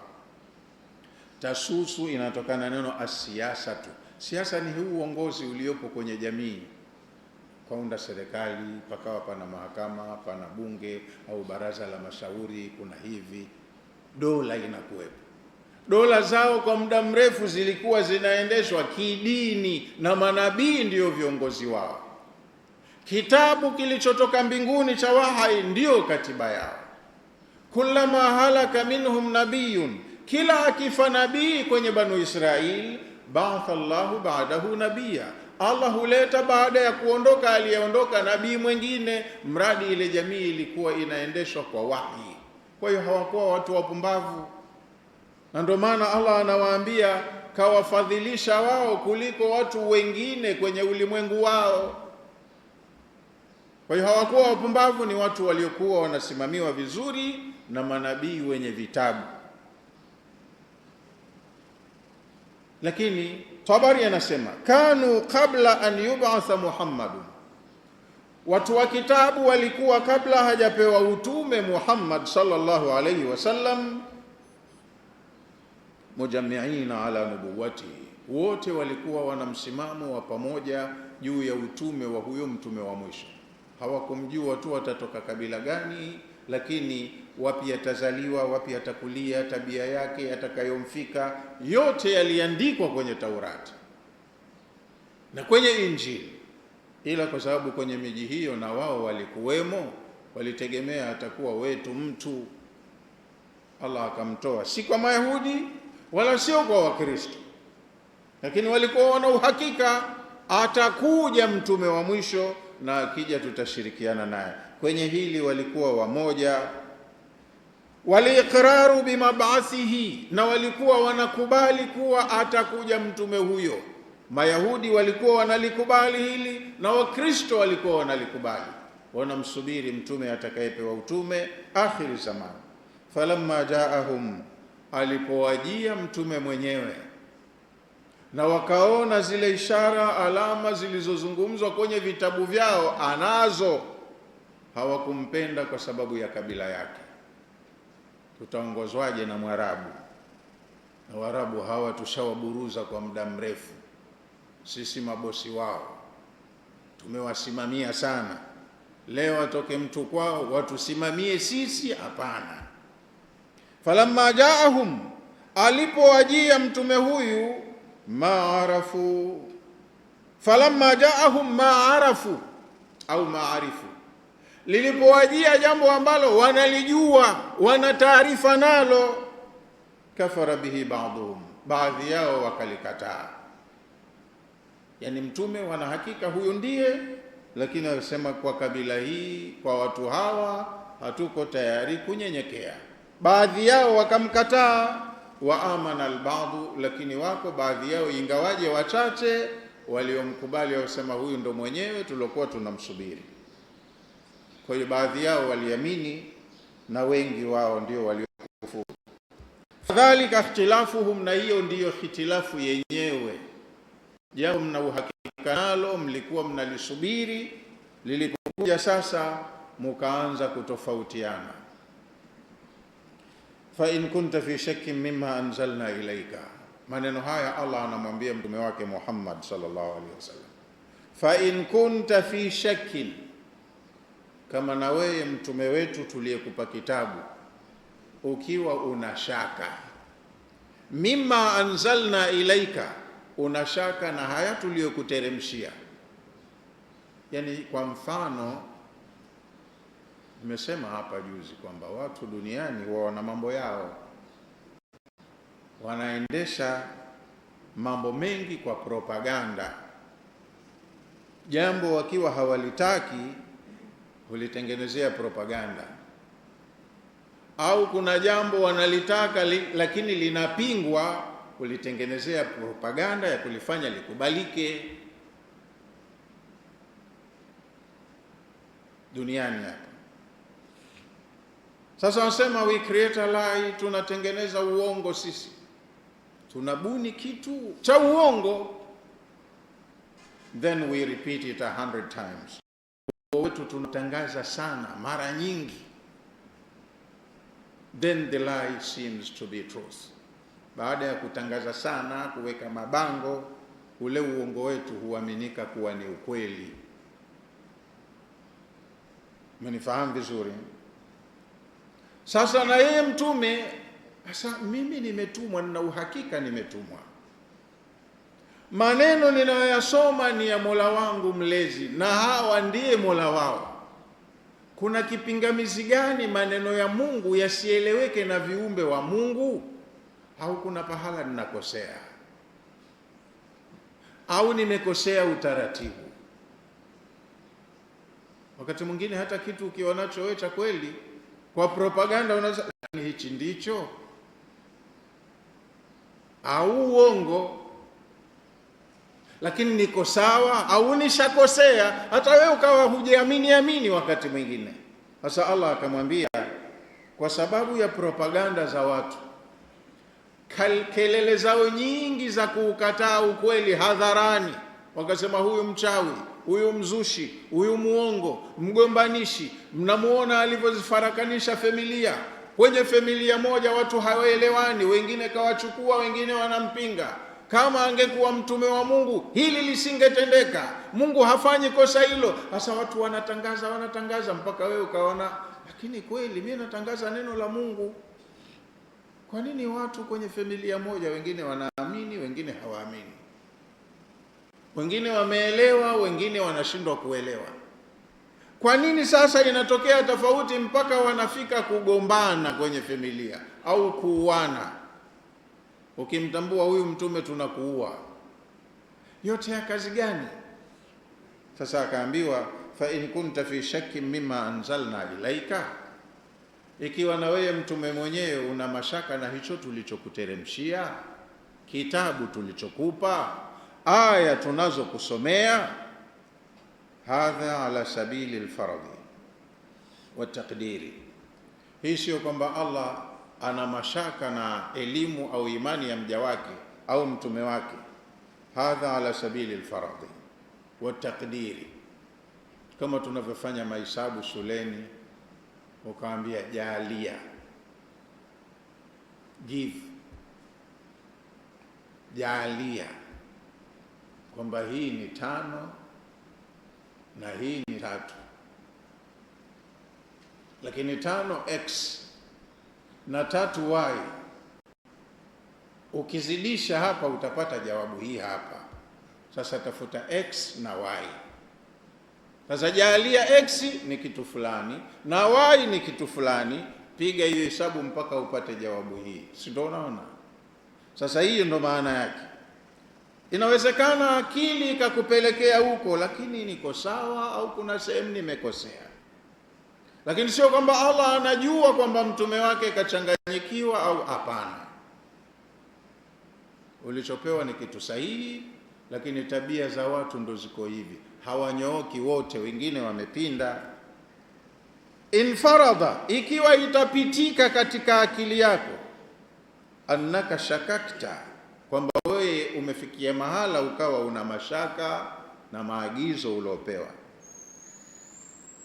Tasusu inatokana neno asiasa tu. Siasa ni huu uongozi uliopo kwenye jamii, kaunda serikali, pakawa pana mahakama, pana bunge au baraza la mashauri, kuna hivi, dola inakuwepo. Dola zao kwa muda mrefu zilikuwa zinaendeshwa kidini na manabii ndio viongozi wao. Kitabu kilichotoka mbinguni cha wahai ndio katiba yao. Kullama halaka minhum nabiyun, kila akifa nabii kwenye Banu Israil, ba'atha Allahu ba'dahu nabiyya, Allah huleta baada ya kuondoka aliyeondoka nabii mwingine, mradi ile jamii ilikuwa inaendeshwa kwa wahi. Kwa hiyo hawakuwa watu wapumbavu, na ndio maana Allah anawaambia kawafadhilisha wao kuliko watu wengine kwenye ulimwengu wao. Kwa hiyo hawakuwa wapumbavu, ni watu waliokuwa wanasimamiwa vizuri na manabii wenye vitabu. Lakini Tabari anasema kanu qabla an yub'atha Muhammadun, watu wa kitabu walikuwa kabla hajapewa utume Muhammad sallallahu alayhi wasallam, mujammi'ina ala nubuwati, wote walikuwa wana msimamo wa pamoja juu ya utume wa huyo mtume wa mwisho. Hawakumjua tu atatoka kabila gani, lakini wapi atazaliwa, wapi atakulia, tabia yake atakayomfika, yote yaliandikwa kwenye Taurati na kwenye Injili. Ila kwa sababu kwenye miji hiyo na wao walikuwemo, walitegemea atakuwa wetu mtu, Allah akamtoa, si kwa Mayahudi wala sio kwa Wakristo, lakini walikuwa wana uhakika atakuja mtume wa mwisho na akija tutashirikiana naye. Kwenye hili walikuwa wamoja. Waliiqraru bimab'athihi, na walikuwa wanakubali kuwa atakuja mtume huyo. Mayahudi walikuwa wanalikubali hili na Wakristo walikuwa wanalikubali, wanamsubiri mtume atakayepewa utume akhiri zaman. Falamma jaahum, alipowajia mtume mwenyewe na wakaona zile ishara, alama zilizozungumzwa kwenye vitabu vyao anazo, hawakumpenda kwa sababu ya kabila yake. Tutaongozwaje na Mwarabu? Na Waarabu hawa tushawaburuza kwa muda mrefu, sisi mabosi wao tumewasimamia sana. Leo atoke mtu kwao watusimamie sisi? Hapana. Falamma jaahum, alipowajia mtume huyu, maarafu, falamma jaahum maarafu au maarifu, lilipowajia jambo ambalo wanalijua, wana taarifa nalo, kafara bihi ba'dhum, baadhi yao wakalikataa. Yani mtume wana hakika huyo ndiye, lakini wanasema kwa kabila hii, kwa watu hawa hatuko tayari kunyenyekea. Baadhi yao wakamkataa. Wa amana alba'du, lakini wako baadhi yao ingawaje wachache waliomkubali, wasema huyu ndo mwenyewe tulokuwa tunamsubiri. Kwa hiyo baadhi yao waliamini na wengi wao ndio waliokufuru. Fadhalika ikhtilafuhum, na hiyo ndiyo ikhtilafu yenyewe. Jambo mna uhakika nalo, mlikuwa mnalisubiri, lilipokuja sasa mukaanza kutofautiana. Fa in kunta fi shakkin mimma anzalna ilayka, maneno haya Allah anamwambia mtume wake Muhammad sallallahu alaihi wasallam. Fa in kunta fi shakkin, kama na wewe mtume wetu tuliyekupa kitabu ukiwa una shaka, mimma anzalna ilaika, una shaka na haya tuliyokuteremshia. Yani kwa mfano, nimesema hapa juzi kwamba watu duniani wana mambo yao, wanaendesha mambo mengi kwa propaganda. jambo wakiwa hawalitaki hulitengenezea propaganda, au kuna jambo wanalitaka lakini linapingwa, hulitengenezea propaganda ya kulifanya likubalike duniani hapa. Sasa wanasema we create a lie, tunatengeneza uongo sisi, tunabuni kitu cha uongo, then we repeat it 100 times. Wetu tunatangaza sana mara nyingi, then the lie seems to be truth. Baada ya kutangaza sana, kuweka mabango, ule uongo wetu huaminika kuwa ni ukweli. Mnifahamu vizuri? Sasa na yeye mtume, sasa mimi nimetumwa na uhakika nimetumwa, maneno ninayoyasoma ni ya Mola wangu mlezi na hawa ndiye Mola wao. Kuna kipingamizi gani maneno ya Mungu yasieleweke na viumbe wa Mungu? Au kuna pahala ninakosea, au nimekosea utaratibu? Wakati mwingine hata kitu ukionacho wewe cha kweli, kwa propaganda unaweza hichi ndicho, au uongo, lakini niko sawa au nishakosea, hata wewe ukawa hujiamini wakati mwingine. Sasa Allah akamwambia, kwa sababu ya propaganda za watu, kelele zao nyingi za kuukataa ukweli hadharani, wakasema huyu mchawi, huyu mzushi, huyu muongo, mgombanishi. Mnamuona alivyozifarakanisha familia. Kwenye familia moja watu hawaelewani, wengine kawachukua, wengine wanampinga. Kama angekuwa mtume wa Mungu hili lisingetendeka. Mungu hafanyi kosa hilo. Sasa watu wanatangaza mpaka wewe ukaona, lakini kweli mimi natangaza neno la Mungu. Kwa nini watu kwenye familia moja wengine wanaamini, wengine hawaamini? Wengine wameelewa, wengine wanashindwa kuelewa. Kwa nini sasa inatokea tofauti mpaka wanafika kugombana kwenye familia au kuuana? Ukimtambua huyu mtume tunakuua. Yote ya kazi gani? Sasa akaambiwa, fa in kunta fi shakkin mimma anzalna ilaika, ikiwa na wewe mtume mwenyewe una mashaka na hicho tulichokuteremshia, kitabu tulichokupa, aya tunazokusomea, hadha ala sabili alfaradhi wa taqdiri. Hii sio kwamba Allah ana mashaka na elimu au imani ya mja wake au mtume wake. Hadha ala sabili alfaradhi wa taqdiri, kama tunavyofanya mahesabu shuleni, ukaambia jalia, give, jalia, kwamba hii ni 5 na hii ni 3, lakini 5x na 3y, ukizidisha hapa utapata jawabu hii hapa. Sasa tafuta x na y. Sasa jalia x ni kitu fulani na y ni kitu fulani, piga hiyo hesabu mpaka upate jawabu hii. Si ndio unaona? Sasa hiyo ndo maana yake. Inawezekana akili ikakupelekea huko, lakini niko sawa au kuna sehemu nimekosea. Lakini sio kwamba Allah anajua kwamba mtume wake kachanganyikiwa au hapana. Ulichopewa ni kitu sahihi, lakini tabia za watu ndo ziko hivi. Hawanyooki wote, wengine wamepinda. Infarada, ikiwa itapitika katika akili yako, annaka shakakta, kwamba wewe umefikia mahala ukawa una mashaka na maagizo uliopewa.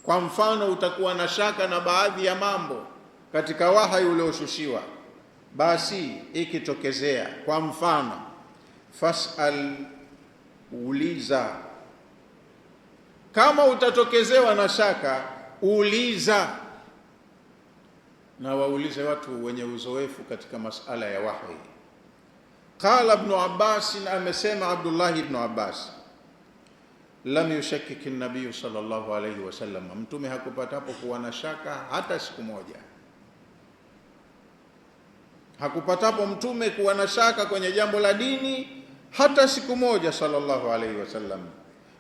Kwa mfano, utakuwa na shaka na baadhi ya mambo katika wahyi ulioshushiwa, basi ikitokezea, kwa mfano, fas'al, uliza. Kama utatokezewa na shaka, uliza, na waulize watu wenye uzoefu katika masala ya wahyi. Qala Ibn Abbas, amesema Abdullah ibn Abbas, lam yushakkik an-nabiy sallallahu alayhi wasallam, mtume hakupatapo kuwa na shaka hata siku moja. Hakupatapo mtume kuwa na shaka kwenye jambo la dini hata siku moja sallallahu alayhi wasallam.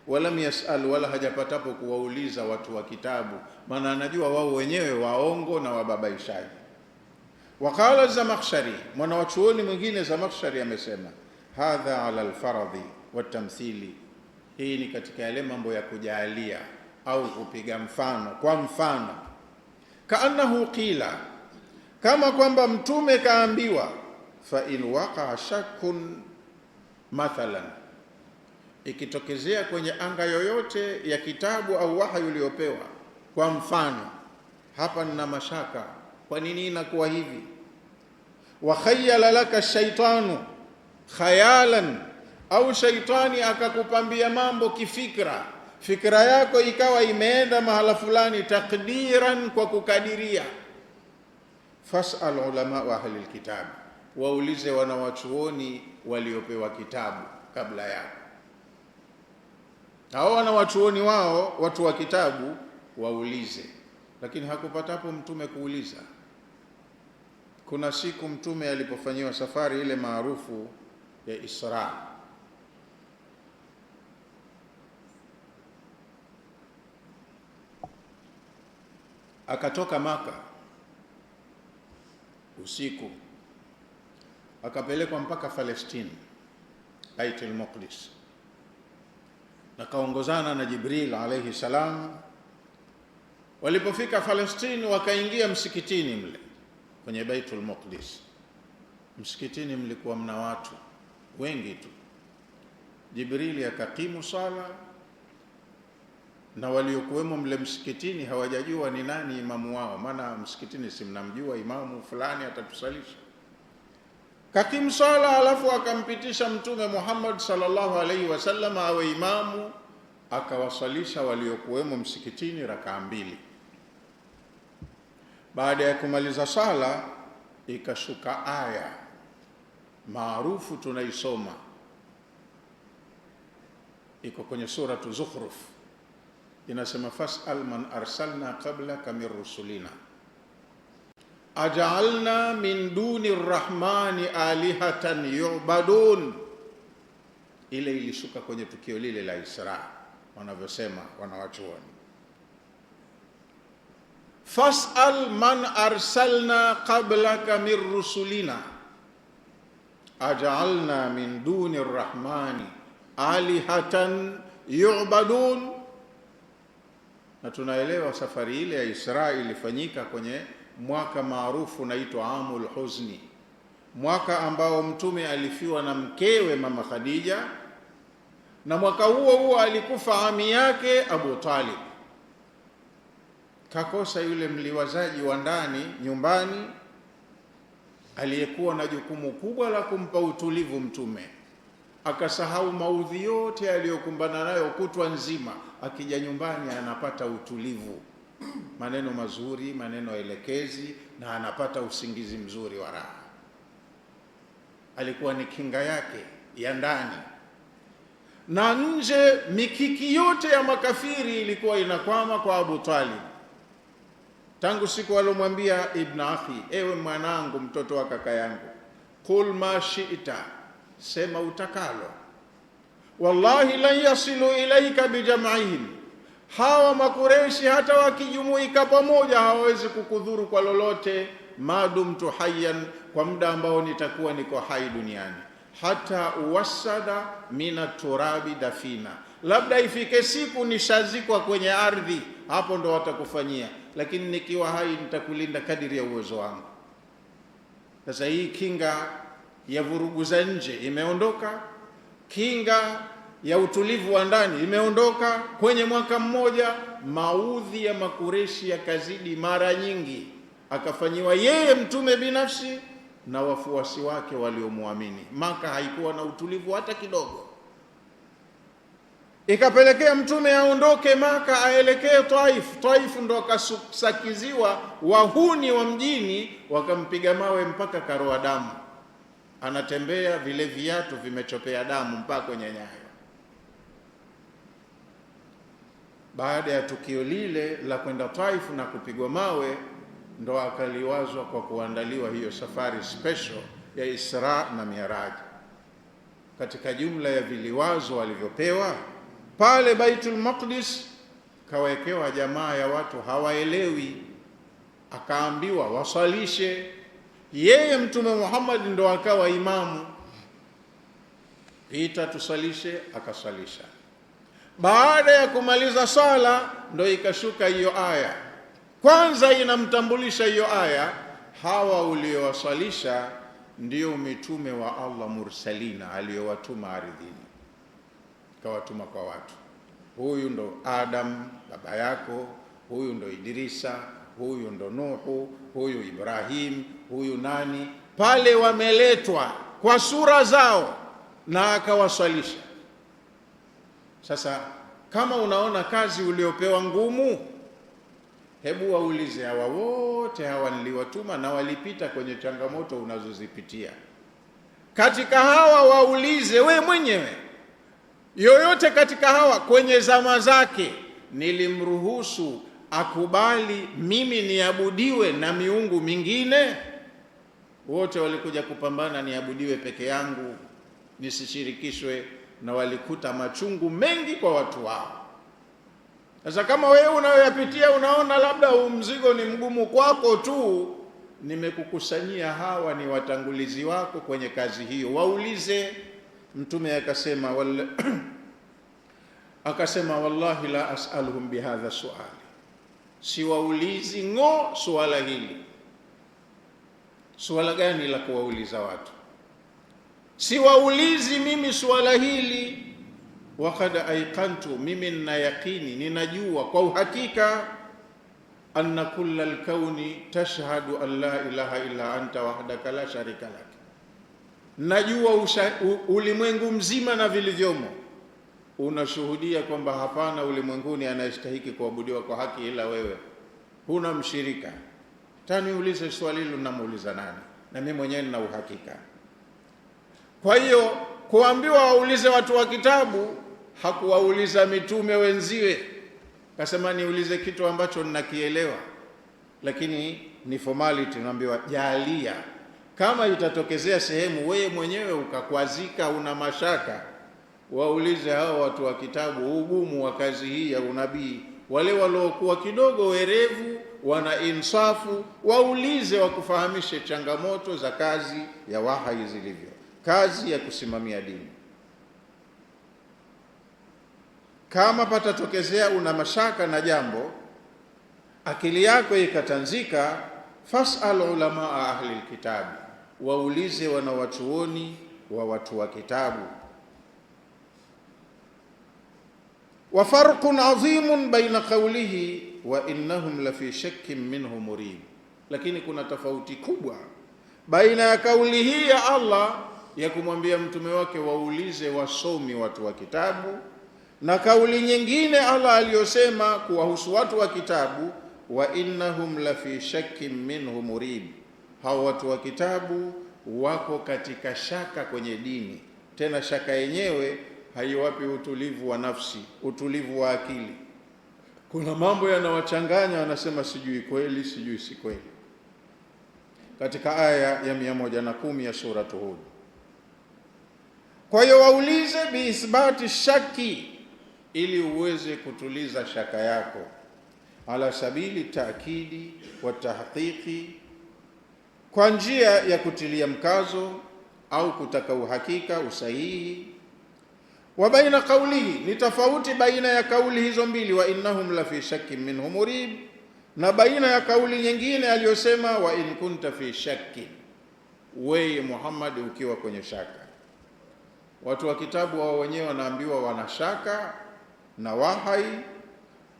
walam yasal, wala hajapatapo kuwauliza watu wa kitabu, maana anajua wao wenyewe waongo na wababaishaji. Waqala Zamakhshari, mwana wa chuoni mwingine Zamakhshari amesema, hadha ala alfaradhi watamthili, hii ni katika yale mambo ya kujalia au kupiga mfano. Kwa mfano, kaannahu qila, kama kwamba mtume kaambiwa, fa in waqa shakkun mathalan, ikitokezea kwenye anga yoyote ya kitabu au wahyi uliopewa, kwa mfano, hapa nina mashaka, kwa nini inakuwa hivi? Wa khayyala laka shaitanu khayalan, au shaitani akakupambia mambo kifikra, fikra yako ikawa imeenda mahala fulani, takdiran, kwa kukadiria. Fas'al ulama wa ahli alkitab, waulize wanawachuoni waliopewa kitabu kabla yako. Hao wanawachuoni wao watu wa kitabu waulize, lakini hakupatapo mtume kuuliza. Kuna siku mtume alipofanyiwa safari ile maarufu ya Isra, akatoka Maka usiku akapelekwa mpaka Palestina, Baitul Maqdis, na kaongozana na Jibril alayhi salam. Walipofika Palestina, wakaingia msikitini mle kwenye Baitul Maqdis. Msikitini mlikuwa mna watu wengi tu. Jibril akakimu sala, na waliokuwemo mle msikitini hawajajua ni nani imamu wao, maana msikitini si mnamjua imamu fulani atatusalisha. Kakimu sala, alafu akampitisha Mtume Muhammad sallallahu alaihi wasallam awe imamu, akawasalisha waliokuwemo msikitini rakaa 2. Baada ya kumaliza sala, ikashuka aya maarufu tunaisoma, iko kwenye suratu Zukhruf, inasema fas'al man arsalna qablaka min rusulina aj'alna min duni rrahmani alihatan yu'badun. Ile ilishuka kwenye tukio lile la Isra, wanavyosema wanawachuoni. Fas'al man arsalna qablaka min rusulina aj'alna min duni rrahmani alihatan yu'badun. Na tunaelewa safari ile ya Isra ilifanyika kwenye mwaka maarufu unaitwa Amul Huzni, mwaka ambao mtume alifiwa na mkewe mama Khadija, na mwaka huo huo alikufa ami yake Abu Talib. Kakosa yule mliwazaji wa ndani nyumbani aliyekuwa na jukumu kubwa la kumpa utulivu mtume, akasahau maudhi yote aliyokumbana nayo kutwa nzima. Akija nyumbani anapata utulivu, maneno mazuri, maneno elekezi, na anapata usingizi mzuri wa raha. Alikuwa ni kinga yake ya ndani, na nje mikiki yote ya makafiri ilikuwa inakwama kwa Abu Talib. Tangu siku alomwambia ibn akhi, ewe mwanangu, mtoto wa kaka yangu, qul ma shi'ta, sema utakalo, wallahi lan yasilu ilaika bijam'ihim, hawa makureishi hata wakijumuika pamoja hawawezi kukudhuru kwa lolote, madumtu hayyan, kwa muda ambao nitakuwa niko hai duniani, hata uwasada mina turabi dafina, labda ifike siku nishazikwa kwenye ardhi, hapo ndo watakufanyia, lakini nikiwa hai nitakulinda kadiri ya uwezo wangu. Sasa hii kinga ya vurugu za nje imeondoka, kinga ya utulivu wa ndani imeondoka. Kwenye mwaka mmoja maudhi ya makureshi yakazidi mara nyingi, akafanyiwa yeye mtume binafsi na wafuasi wake waliomwamini. Maka haikuwa na utulivu hata kidogo, ikapelekea mtume aondoke Maka aelekee Taif. Taif ndo akasakiziwa wahuni wa mjini, wakampiga mawe mpaka karoa damu, anatembea vile viatu vimechopea damu mpaka kwenye nyayo. Baada ya tukio lile la kwenda Taif na kupigwa mawe, ndo akaliwazwa kwa kuandaliwa hiyo safari special ya Isra na Miraj. Katika jumla ya viliwazo walivyopewa, pale Baitul Maqdis kawekewa jamaa ya watu hawaelewi, akaambiwa wasalishe. Yeye Mtume Muhammad ndo akawa imamu, pita tusalishe, akasalisha. Baada ya kumaliza sala ndo ikashuka hiyo aya. Kwanza inamtambulisha hiyo aya, hawa uliowasalisha ndio mitume wa Allah mursalina, aliyowatuma ardhini, kawatuma kwa watu. Huyu ndo Adam baba yako, huyu ndo Idrisa, huyu ndo Nuhu, huyu Ibrahim, huyu nani. Pale wameletwa kwa sura zao na akawaswalisha. Sasa kama unaona kazi uliopewa ngumu, hebu waulize hawa wote, hawa niliwatuma na walipita kwenye changamoto unazozipitia. Katika hawa waulize we mwenyewe, yoyote katika hawa kwenye zama zake nilimruhusu akubali mimi niabudiwe na miungu mingine? Wote walikuja kupambana niabudiwe peke yangu, nisishirikishwe, na walikuta machungu mengi kwa watu wao. Sasa kama wewe unayoyapitia unaona labda mzigo ni mgumu kwako tu, nimekukusanyia hawa ni watangulizi wako kwenye kazi hiyo, waulize. Mtume akasema wallahi la as'aluhum bihadha suali, siwaulizi suala hili. Suala gani la kuwauliza watu? Siwaulizi mimi suala hili. Waqad aiqantu, mimi nina yakini, ninajua kwa uhakika, anna kulla alkauni tashhadu an la ilaha illa anta wahdaka la sharika lak, najua ulimwengu mzima na vilivyomo unashuhudia kwamba hapana ulimwenguni anayestahiki kuabudiwa kwa haki ila wewe, huna mshirika. Taniulize swali hilo, namuuliza nani? Na mimi mwenyewe nina uhakika. Kwa hiyo kuambiwa waulize watu wa kitabu, hakuwauliza mitume wenziwe, kasema niulize kitu ambacho ninakielewa, lakini ni formality. Naambiwa jalia, kama itatokezea sehemu wewe mwenyewe ukakwazika, una mashaka, waulize hao watu wa kitabu ugumu wa kazi hii ya unabii, wale waliokuwa kidogo werevu, wana insafu, waulize wakufahamishe changamoto za kazi ya wahyi zilivyo, kazi ya kusimamia dini. Kama patatokezea una mashaka na jambo, akili yako ikatanzika, fas'al ulamaa ahli alkitabi, waulize wanawachuoni wa watu wa kitabu. Wa farqun adhimun baina qawlihi wa innahum la fi shakkin minhu murib, lakini kuna tofauti kubwa baina ya kauli hii ya Allah ya kumwambia mtume wake waulize wasomi watu wa kitabu, na kauli nyingine Allah aliyosema kuwahusu watu wa kitabu, wa innahum la fi shakkin minhu murib, hao watu wa kitabu wako katika shaka kwenye dini, tena shaka yenyewe haiwapi utulivu wa nafsi, utulivu wa akili. Kuna mambo yanawachanganya, wanasema sijui kweli, sijui si kweli, katika aya ya 110 ya sura Hud. Kwa hiyo waulize biisbati shaki, ili uweze kutuliza shaka yako, ala sabili taakidi wa tahqiqi, kwa njia ya kutilia mkazo au kutaka uhakika, usahihi. Wa baina qawlihi, ni tofauti baina ya kauli hizo mbili, wa innahum la fi shakkin minhu murib, na baina ya kauli nyingine aliyosema wa in kunta fi shakkin, wewe Muhammad ukiwa kwenye shaka. Watu wa kitabu wao wenyewe wanaambiwa wana shaka na wahai,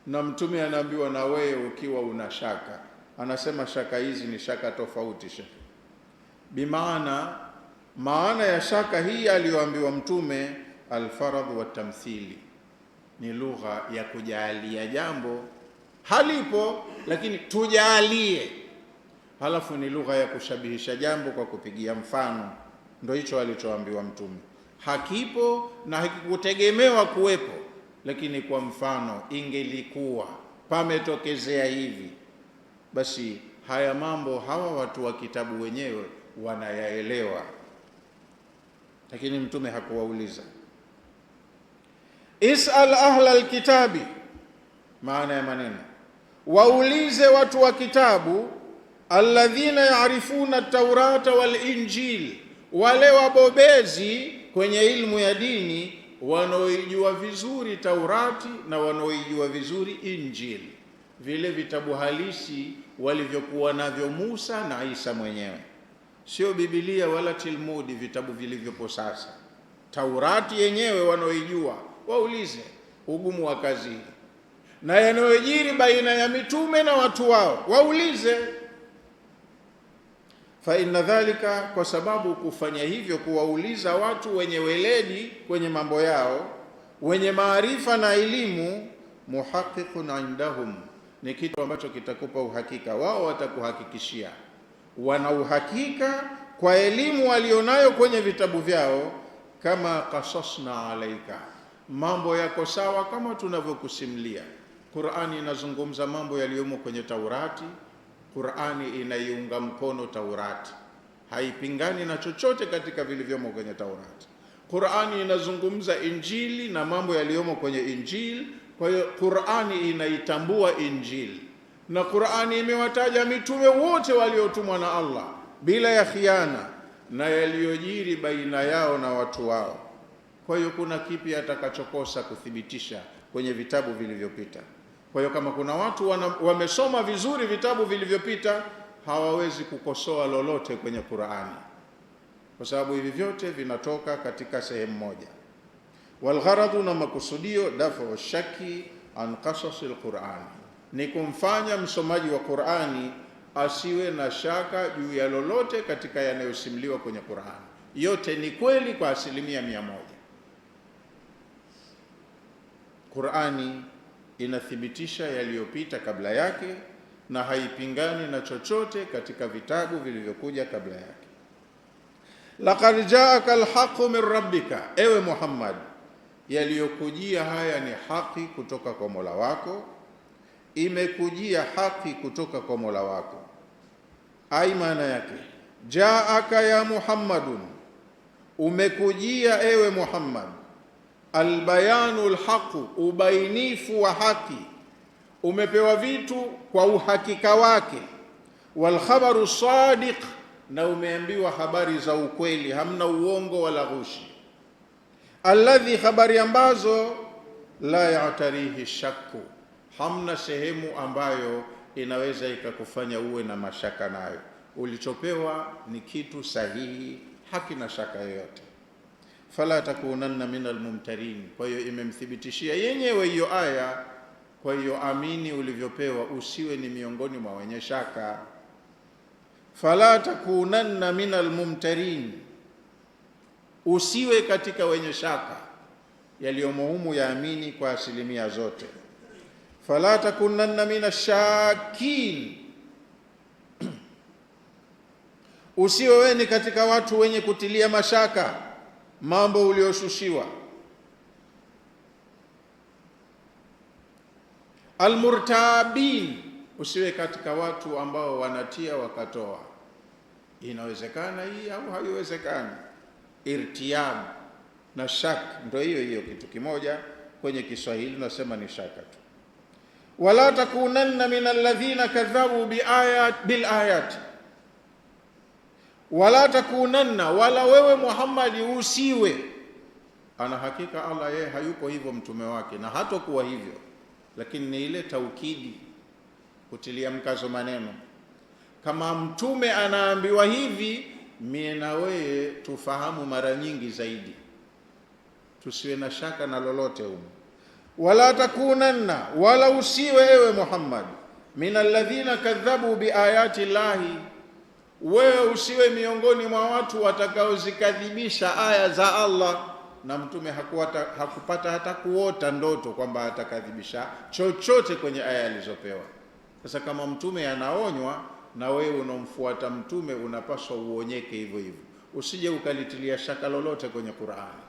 na mtume anaambiwa na wewe ukiwa una shaka. Anasema shaka hizi ni shaka tofauti. Maana ya shaka hii aliyoambiwa mtume, alfarad wa tamthili, ni lugha ya kujalia jambo halipo lakini tujalie, halafu ni lugha ya kushabihisha jambo kwa kupigia mfano. Ndio hicho alichoambiwa mtume, hakipo na hakikutegemewa kuwepo, lakini kwa mfano ingelikuwa pametokezea hivi, basi haya mambo hawa watu wa kitabu wenyewe wanayaelewa, lakini mtume hakuwauliza. is'al ahla alkitabi, maana ya maneno, waulize watu wa kitabu, alladhina yaarifuna at-taurata wal injil, wale wabobezi kwenye ilmu ya dini wanaoijua vizuri Taurati na wanaoijua vizuri Injili, vile vitabu halisi walivyokuwa navyo Musa na Isa mwenyewe, sio Biblia wala Talmudi, vitabu vilivyopo sasa. Taurati yenyewe wanaoijua, waulize ugumu wa kazi hii, na yanayojiri baina ya mitume na watu wao waulize. Fa inna dhalika, kwa sababu kufanya hivyo, kuwauliza watu wenye weledi kwenye mambo yao, wenye maarifa na elimu, muhaqiqun indahum, ni kitu ambacho kitakupa uhakika. Wao watakuhakikishia, wana uhakika kwa elimu walionayo kwenye vitabu vyao. Kama qasasna alaika, mambo yako sawa kama tunavyokusimulia. Qur'ani inazungumza mambo yaliyomo kwenye Taurati. Qur'ani inaiunga mkono Taurati, haipingani na chochote katika vilivyomo kwenye Taurati. Qur'ani inazungumza Injili na mambo yaliyomo kwenye Injili, kwa hiyo Qur'ani inaitambua Injili, na Qur'ani imewataja mitume wote waliotumwa na Allah bila ya khiana, na yaliyojiri baina yao na watu wao. Kwa hiyo kuna kipi atakachokosa kuthibitisha kwenye vitabu vilivyopita? Kwa hiyo kama kuna watu wamesoma vizuri vitabu vilivyopita, hawawezi kukosoa lolote kwenye Qur'ani, kwa sababu hivi vyote vinatoka katika sehemu moja. Walgharadhu, na makusudio, dafu shaki an qasasil Qur'ani, ni kumfanya msomaji wa Qur'ani asiwe na shaka juu ya lolote katika yanayosimuliwa kwenye Qur'ani. Yote ni kweli kwa 100%. Qur'ani inathibitisha yaliyopita kabla yake na haipingani na chochote katika vitabu vilivyokuja kabla yake. Laqad jaaka alhaqu min rabbika, ewe Muhammad, yaliyokujia haya ni haki kutoka kwa Mola wako. Imekujia haki kutoka kwa Mola wako. Ai, maana yake jaaka ya Muhammadun, umekujia ewe Muhammad, albayanu alhaqu, ubainifu wa haki, umepewa vitu kwa uhakika wake. Walkhabaru sadiq, na umeambiwa habari za ukweli, hamna uongo wala ghushi. Alladhi, habari ambazo la ya'tarihi shakku, hamna sehemu ambayo inaweza ikakufanya uwe na mashaka nayo. Ulichopewa ni kitu sahihi, hakina shaka yoyote. Fala takunanna minal mumtarin, kwa hiyo imemthibitishia yenyewe hiyo aya. Kwa hiyo amini ulivyopewa, usiwe ni miongoni mwa wenye shaka. Fala takunanna minal mumtarin, usiwe katika wenye shaka. Yaliyomo humu yaamini kwa 100% zote. Fala takunanna minash shakin, usiwe wewe katika watu wenye kutilia mashaka mambo ulioshushiwa. Almurtabin, usiwe katika watu ambao wanatia wakatoa, inawezekana hii au haiwezekani. Irtiyab na shak ndio hiyo kitu kimoja, kwenye Kiswahili nasema ni shaka tu. Wala takunanna min alladhina kadhabu bil ayat, wala takunanna, wala wewe Muhammad usiwe. Ana hakika Allah yeye hayuko hivyo mtume wake, na hatakuwa hivyo, lakini ni ile taukidi, kutilia mkazo maneno. Kama mtume anaambiwa hivi, mie na wewe tufahamu mara nyingi zaidi, tusiwe na shaka na lolote huko. Wala takunanna, wala usiwe ewe Muhammad, min alladhina kadhabu biayati llahi, wewe usiwe miongoni mwa watu watakaozikadhibisha aya za Allah. Na mtume hakupata hata kuota ndoto kwamba atakadhibisha chochote kwenye aya alizopewa. Sasa kama mtume anaonywa, na wewe unomfuata mtume unapaswa uonyeke hivyo hivyo, usije ukalitilia shaka lolote kwenye Qur'ani.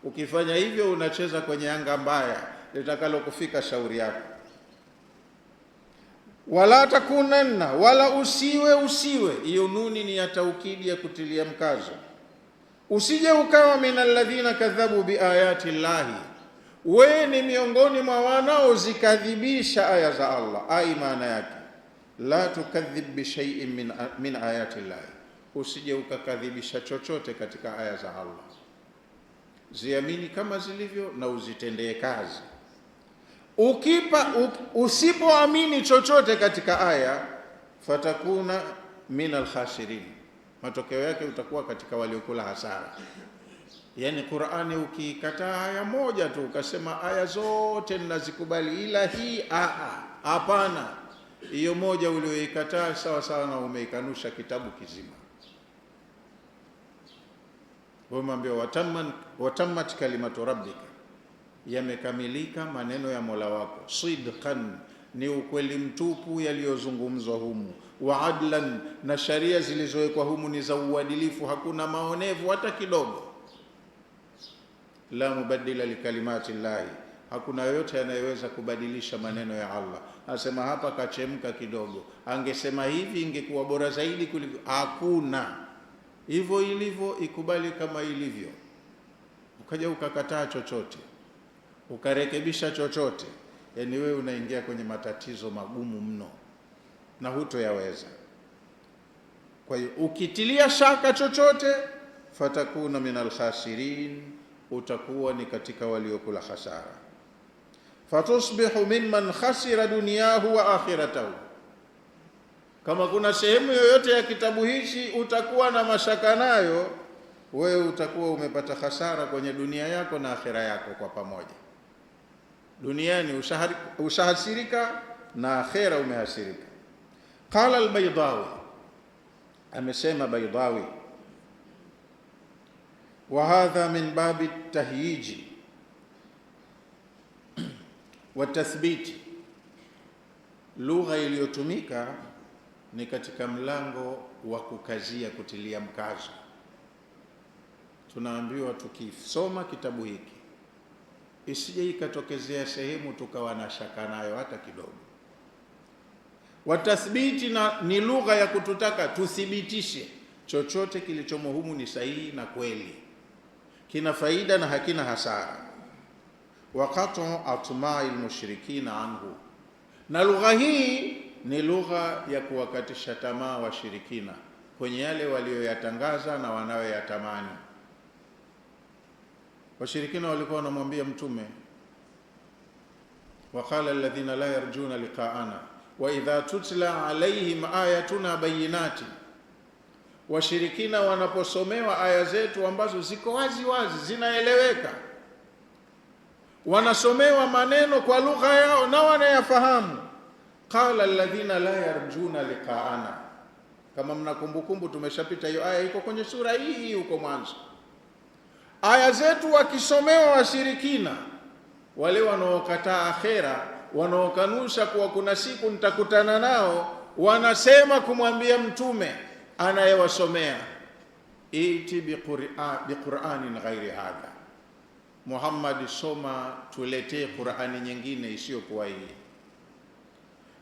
Ukifanya hivyo unacheza kwenye anga mbaya litakalokufika shauri yako. Wala takunanna, wala usiwe. Hiyo nuni ni ya taukidi, ya kutilia mkazo. Usije ukawa min alladhina kadhabu biayati llahi, we ni miongoni mwa wanaozikadhibisha aya za Allah. Ai maana yake la tukadhib bi shay'in min ayati Allah, usije ukakadhibisha chochote katika aya za Allah. Ziamini kama zilivyo na uzitendee kazi. Usipoamini chochote katika aya, fatakuna min alkhasirin, matokeo yake utakuwa katika waliokula hasara. Yani Qur'ani ukikataa aya moja tu ukasema aya zote ninazikubali ila hii hapana, hiyo moja ulioikataa sawa sawa na umeikanusha kitabu kizima. Wamwambia watammat kalimatu rabbika, yamekamilika maneno ya Mola wako, sidqan, ni ukweli mtupu yaliyozungumzwa humu, wa adlan, na sharia zilizowekwa humu ni za uadilifu, hakuna maonevu hata kidogo. La mubaddila likalimati llahi, hakuna yoyote anayeweza kubadilisha maneno ya Allah. Anasema hapa kachemka kidogo, angesema hivi ingekuwa bora zaidi kuliko. Hakuna, hivyo ilivyo ikubali kama ilivyo. Ukaja ukakataa chochote, ukarekebisha chochote, yani wewe unaingia kwenye matatizo magumu mno na hutoyaweza. Kwa hiyo ukitilia shaka chochote, fatakuna minal khasirin, utakuwa ni katika waliokula hasara. Fatusbihu mimman khasira dunyahu wa akhiratahu, kama kuna sehemu yoyote ya kitabu hichi utakuwa na mashaka nayo, wewe utakuwa umepata hasara kwenye dunia yako na akhira yako kwa pamoja. Duniani ushahasirika na akhira umehasirika. Qala al-Baydawi, amesema Baydawi, wa hadha min babi tahyiji wa tathbiti, lugha iliyotumika ni katika mlango wa kukazia, kutilia mkazo. Tunaambiwa tukisoma kitabu hiki isije ikatokezea sehemu tukawa na shaka nayo hata kidogo. Watathbiti, na ni lugha ya kututaka tuthibitishe chochote kilichomo humu ni sahihi na kweli, kina faida na hakina hasara. Waqatu atma'i almushrikina anhu, na lugha hii ni lugha ya kuwakatisha tamaa washirikina kwenye yale walioyatangaza na wanayoyatamani. Washirikina walikuwa wanamwambia Mtume, waqala alladhina la yarjuna liqa'ana wa idha tutla alaihim ayatuna bayinati, washirikina wanaposomewa aya zetu ambazo ziko wazi wazi zinaeleweka, wanasomewa maneno kwa lugha yao na wanayafahamu. Qala alladhina la yarjuna liqa'ana, kama mnakumbukumbu tumeshapita hiyo aya, iko kwenye sura hii huko mwanzo. Aya zetu wakisomewa washirikina, wale wanaokataa akhera, wanaokanusha kuwa kuna siku nitakutana nao, wanasema kumwambia Mtume anayewasomea, iti biqur'anin ghairi hadha, Muhammad, soma tuletee Qur'ani nyingine isiyokuwa hii.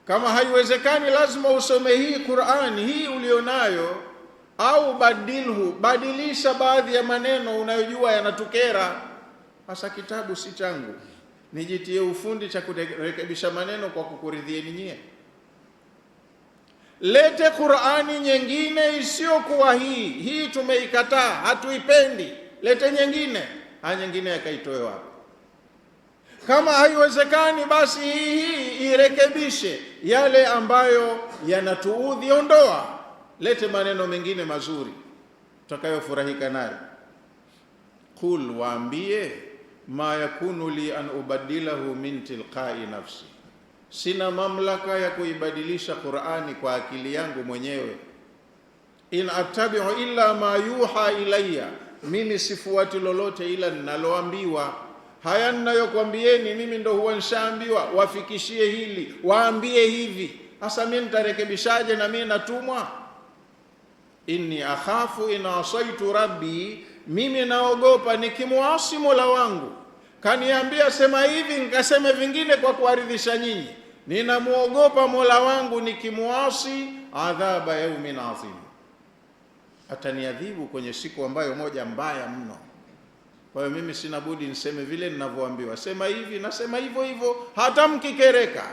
Kama haiwezekani lazima usome hii Qur'ani hii ulionayo, au badilhu, badilisha baadhi ya maneno unayojua yanatukera. Hasa kitabu si changu, nijitie ufundi cha kurekebisha maneno kwa kukuridhieni nyie. Lete Qur'ani nyingine isiyokuwa hii. Hii tumeikataa, hatuipendi. Lete nyingine. Nyingine yakaitoe wapi? Kama haiwezekani basi hii irekebishe yale ambayo yanatuudhi, ondoa. Lete maneno mengine mazuri tutakayofurahika nayo. Qul, waambie, ma yakunu li an ubaddilahu min tilqai nafsi, sina mamlaka ya kuibadilisha Qur'ani kwa akili yangu mwenyewe. In attabi'u illa ma yuha ilayya, mimi sifuati lolote ila ninaloambiwa. Haya ninayokuambieni mimi ndo huwa nishaambiwa, wafikishie hili, waambie hivi. Hasa mimi nitarekebishaje na mimi natumwa? Inni akhafu in asaitu rabbi, mimi naogopa nikimuasi Mola wangu. Kaniambia sema hivi, nikaseme vingine kwa kuaridhisha nyinyi. Ninamuogopa Mola wangu nikimuasi, adhaba yaumin adhim, ataniadhibu kwenye siku ambayo moja mbaya mno. Kwa hiyo mimi sina budi niseme vile ninavyoambiwa. Sema hivi, nasema hivyo hivyo, hata mkikereka.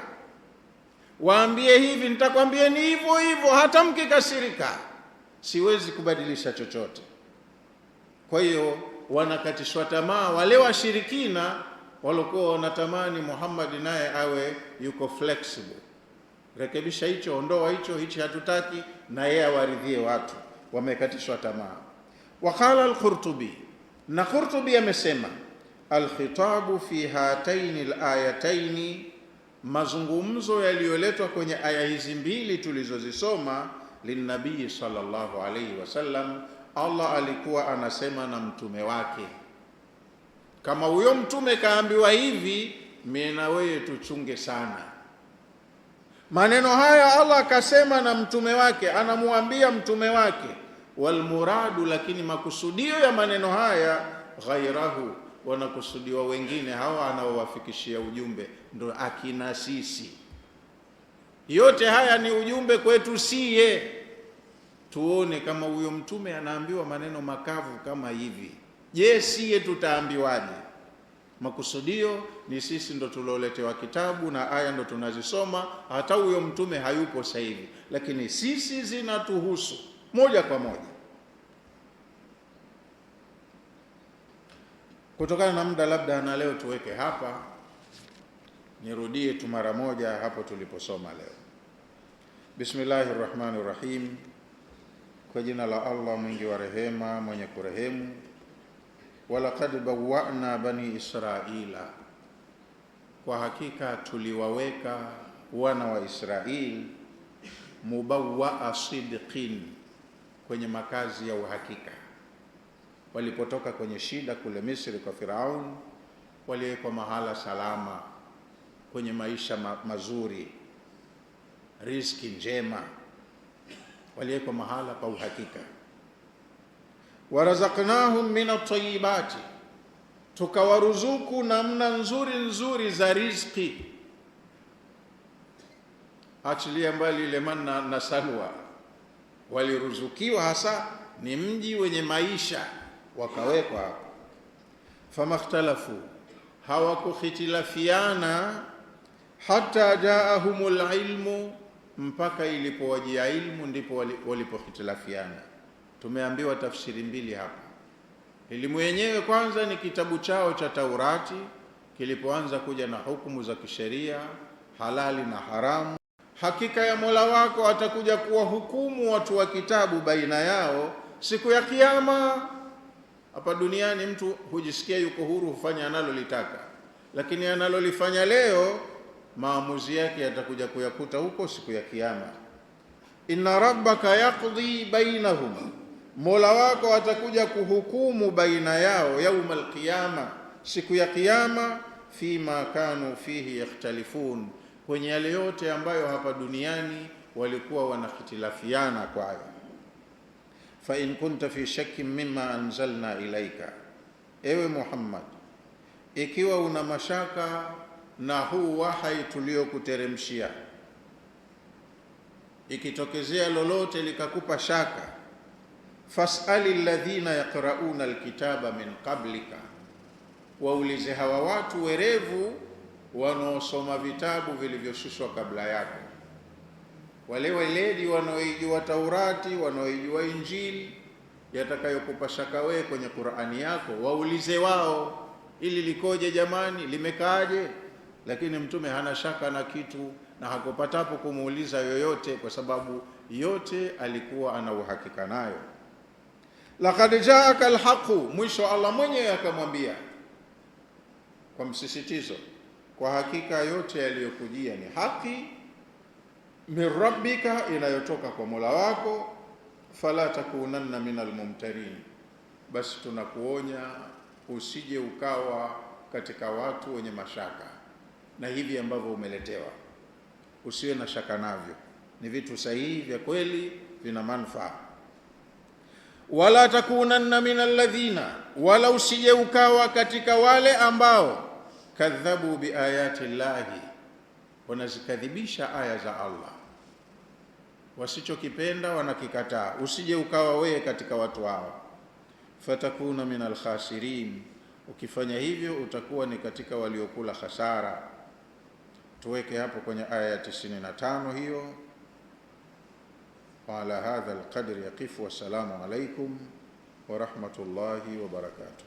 Waambie hivi, nitakwambia ni hivyo hivyo, hata mkikasirika. Siwezi kubadilisha chochote. Kwa hiyo wanakatishwa tamaa wale washirikina walikuwa wanatamani Muhammad naye awe yuko flexible. Rekebisha hicho, ondoa hicho, hichi hatutaki, na yeye awaridhie watu. Wamekatishwa tamaa. Waqala al-Qurtubi, na Qurtubi amesema al-khitabu fi hataini al-ayataini, mazungumzo yaliyoletwa kwenye aya hizi mbili tulizozisoma, linnabii sallallahu alayhi wasallam, Allah alikuwa anasema na mtume wake. Kama huyo mtume kaambiwa hivi, mimi na wewe tuchunge sana. Maneno haya Allah akasema na mtume wake, anamuambia mtume wake. Walmuradu, lakini makusudio ya maneno haya, ghairahu, wanakusudiwa wengine, hawa anaowafikishia ujumbe ndo akina sisi. Yote haya ni ujumbe kwetu siye. Tuone kama huyo mtume anaambiwa maneno makavu kama hivi, je, siye tutaambiwaje? Makusudio ni sisi ndo tuloletewa kitabu na aya ndo tunazisoma. Hata huyo mtume hayupo sasa hivi, lakini sisi zinatuhusu moja kwa moja. Kutokana na muda, labda na leo tuweke hapa, nirudie tu mara moja hapo tuliposoma leo. Bismillahir Rahmanir Rahim, kwa jina la Allah mwingi wa rehema mwenye kurehemu. Walaqad bawwa'na bani Israila, kwa hakika tuliwaweka wana wa Israeli mubawwa'a sidqin, kwenye makazi ya uhakika. Walipotoka kwenye shida kule Misri kwa Firaun, waliwekwa mahala salama, kwenye maisha mazuri, riziki njema, waliwekwa mahala pa uhakika. Warazaqnahum min at-tayyibati, tukawaruzuku namna nzuri nzuri za riziki. Achilia mbali ile manna na salwa, waliruzukiwa hasa ni mji wenye maisha, wakawekwa hapo. Famakhtalafu, hawakukhitilafiana, hata jaahumul ilmu, mpaka ilipowajia ilmu ndipo walipokhitilafiana. Tumeambiwa tafsiri mbili hapa. Elimu yenyewe kwanza ni kitabu chao cha Taurati, kilipoanza kuja na hukumu za kisheria, halali na haramu. Hakika ya Mola wako atakuja kuwa hukumu watu wa kitabu baina yao siku ya Kiyama. Hapa duniani mtu hujisikia yuko huru, hufanya analolitaka, lakini analolifanya leo, maamuzi yake yatakuja kuyakuta huko siku ya Kiyama. Inna rabbaka yaqdi bainahum, Mola wako atakuja kuhukumu baina yao, yaumal qiyama, siku ya Kiyama, fima kanu fihi yakhtalifun, kwenye yale yote ambayo hapa duniani walikuwa wanakhitilafiana kwayo. Fa in kunta fi shakkin mimma anzalna ilaika, ewe Muhammad, ikiwa una mashaka na huu wahai tuliokuteremshia, ikitokezea lolote likakupa shaka, fas'ali alladhina yaqra'una alkitaba min qablika, waulize hawa watu werevu wanaosoma vitabu vilivyoshushwa kabla yako, wale weledi wanaoijua Taurati, wanaoijua Injili, yatakayokupa shaka wewe kwenye Qur'ani yako, waulize wao, ili likoje jamani, limekaaje? Lakini mtume hana shaka na kitu, na hakupatapo kumuuliza yoyote, kwa sababu yote alikuwa ana uhakika nayo. Laqad jaaka alhaqu, mwisho Allah mwenyewe akamwambia kwa msisitizo, kwa hakika yote yaliyokujia ni haki, min rabbika, inayotoka kwa Mola wako, fala takunanna minal mumtarin, basi tunakuonya usije ukawa katika watu wenye mashaka na hivi ambavyo umeletewa. Usiwe na shaka navyo, ni vitu sahihi vya kweli, vina manufaa. Wala takunanna minal ladhina, wala usije ukawa katika wale ambao kadhabu biayati llahi, wanazikadhibisha aya za Allah, wasichokipenda wanakikataa. Usije ukawa wewe katika watu hao. Fatakuna minal khasirin, Ukifanya hivyo utakuwa ni katika waliokula hasara. Tuweke hapo kwenye aya ya 95 hiyo. Wa ala hadha alqadri yaqifu. Wassalamu alaikum wa rahmatullahi wa barakatuh.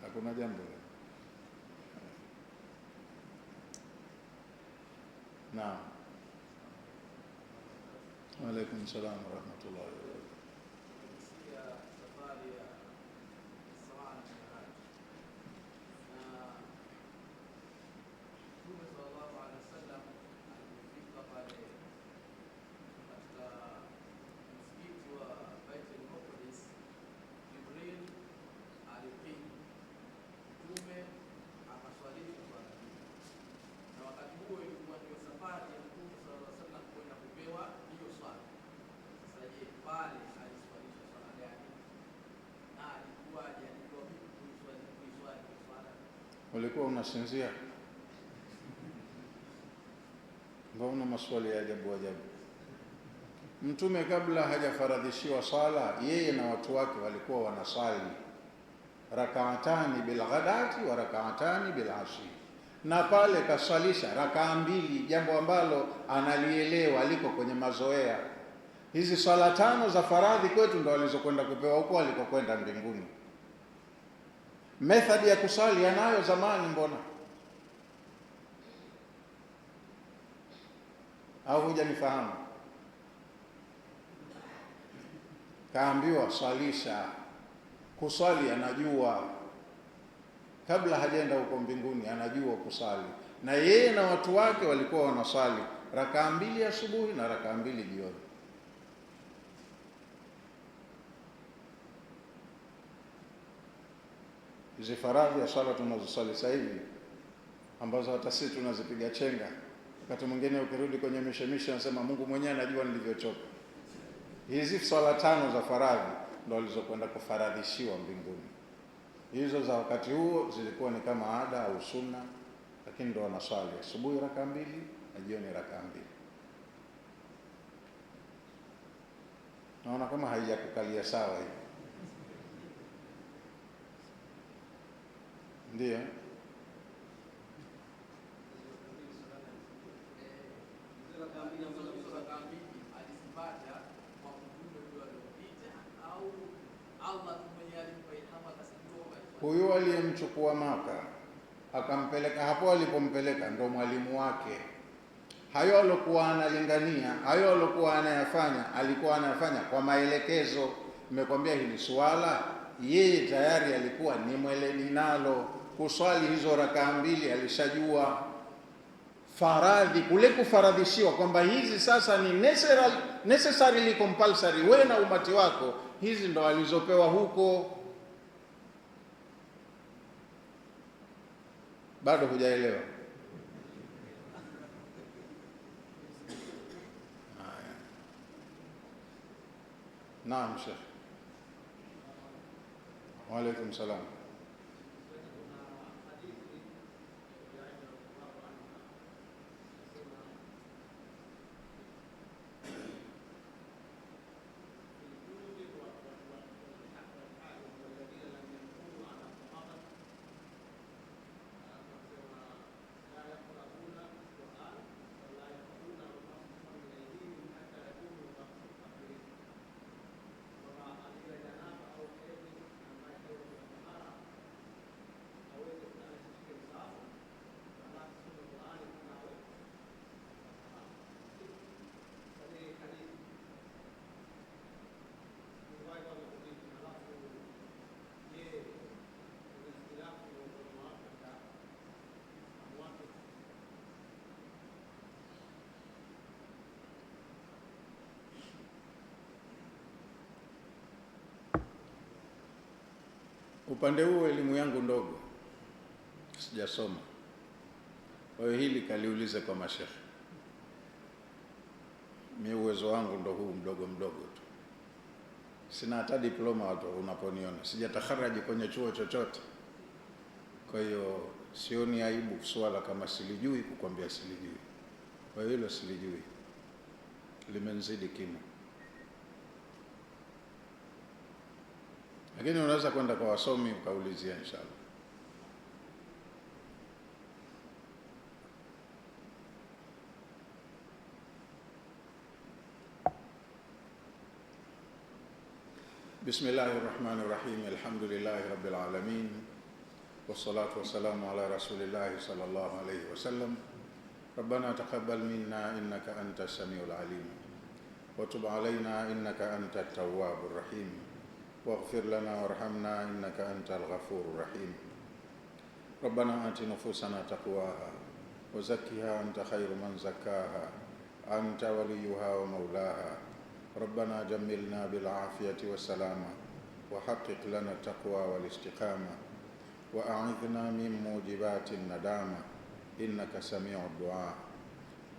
Hakuna jambo. Naam. Wa alaikum salam wa rahmatullahi wa barakatuh. Ulikuwa unasinzia? Mbona maswali ya ajabu ajabu? Mtume kabla hajafaradhishiwa sala, yeye na watu wake walikuwa wanasali rakaatani bil ghadati wa rakaatani bil ashi, na pale kasalisha rakaa mbili, jambo ambalo analielewa, liko kwenye mazoea. Hizi sala 5 za faradhi kwetu ndo walizokwenda kupewa huko alikokwenda mbinguni. Method ya kusali anayo zamani, mbona au hujanifahamu? Kaambiwa salisha, kusali anajua, kabla hajaenda huko mbinguni anajua kusali, na yeye na watu wake walikuwa wanasali rakaa 2 asubuhi na rakaa 2 jioni. Hizi faradhi ya swala tunazosali sasa hivi, ambazo hata sisi tunazipiga chenga, wakati mwingine ukirudi kwenye mishemisha nasema Mungu mwenyewe anajua nilivyochoka. Hizi swala 5 za faradhi ndo walizokwenda kufaradhishiwa mbinguni. Hizo za wakati huo zilikuwa ni kama ada au sunna, lakini ndo wanaswali asubuhi rakaa 2 na jioni rakaa 2. Naona kama haijakukalia sawa hivi. Ndiyo. Huyu aliyemchukua Maka akampeleka hapo alipompeleka ndo mwalimu wake. Hayo alokuwa analingania, hayo alokuwa anayafanya, alikuwa anayafanya kwa maelekezo. Nimekwambia hili swala yeye tayari alikuwa ni mweledi nalo. Kuswali hizo rakaa 2 alishajua. Faradhi, kule kufaradhishiwa kwamba hizi sasa ni necessarily compulsory, wewe na umati wako, hizi ndo alizopewa huko. Bado hujaelewa? Naam Sheikh. Wa alaikum salam. Upande huo elimu yangu ndogo, sijasoma. Kwa hiyo hili kaliulize kwa mashekhe. Mimi uwezo wangu ndo huu mdogo mdogo tu. Sina hata diploma watu unaponiona. Sijatakaraji kwenye chuo chochote. Kwa hiyo sioni aibu swala kama silijui kukwambia silijui. Kwa hiyo hilo silijui, limenzidi kimo. Lakini unaweza kwenda kwa wasomi ukaulizia inshallah. Bismillahir Rahmanir Rahim. Alhamdulillahi Rabbil Alamin. Wassalatu wassalamu ala Rasulillahi sallallahu alayhi wasallam. Rabbana taqabbal minna innaka antas samiul alim. Wa tub alayna innaka antat tawwabur rahim. Waghfir lana warhamna innaka antal ghafurur rahim. Rabbana ati nufusana taqwaha wa zakkiha anta khairu man zakkaha anta waliyuha wa maulaha. Rabbana jammilna bil afiyati was salama wa haqqiq lana taqwa wal istiqama wa a'idhna min mujibatin nadama innaka sami'ud du'a.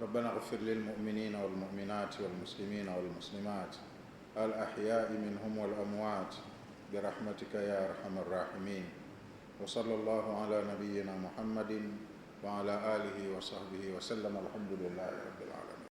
Rabbana ighfir lil mu'minina wal mu'minati wal muslimina wal muslimat al ahya'i minhum wal amwat bi rahmatika ya arhamar rahimin. Wa sallallahu ala nabiyyina Muhammadin wa ala alihi wa sahbihi wa sallam. Alhamdulillahi rabbil alamin.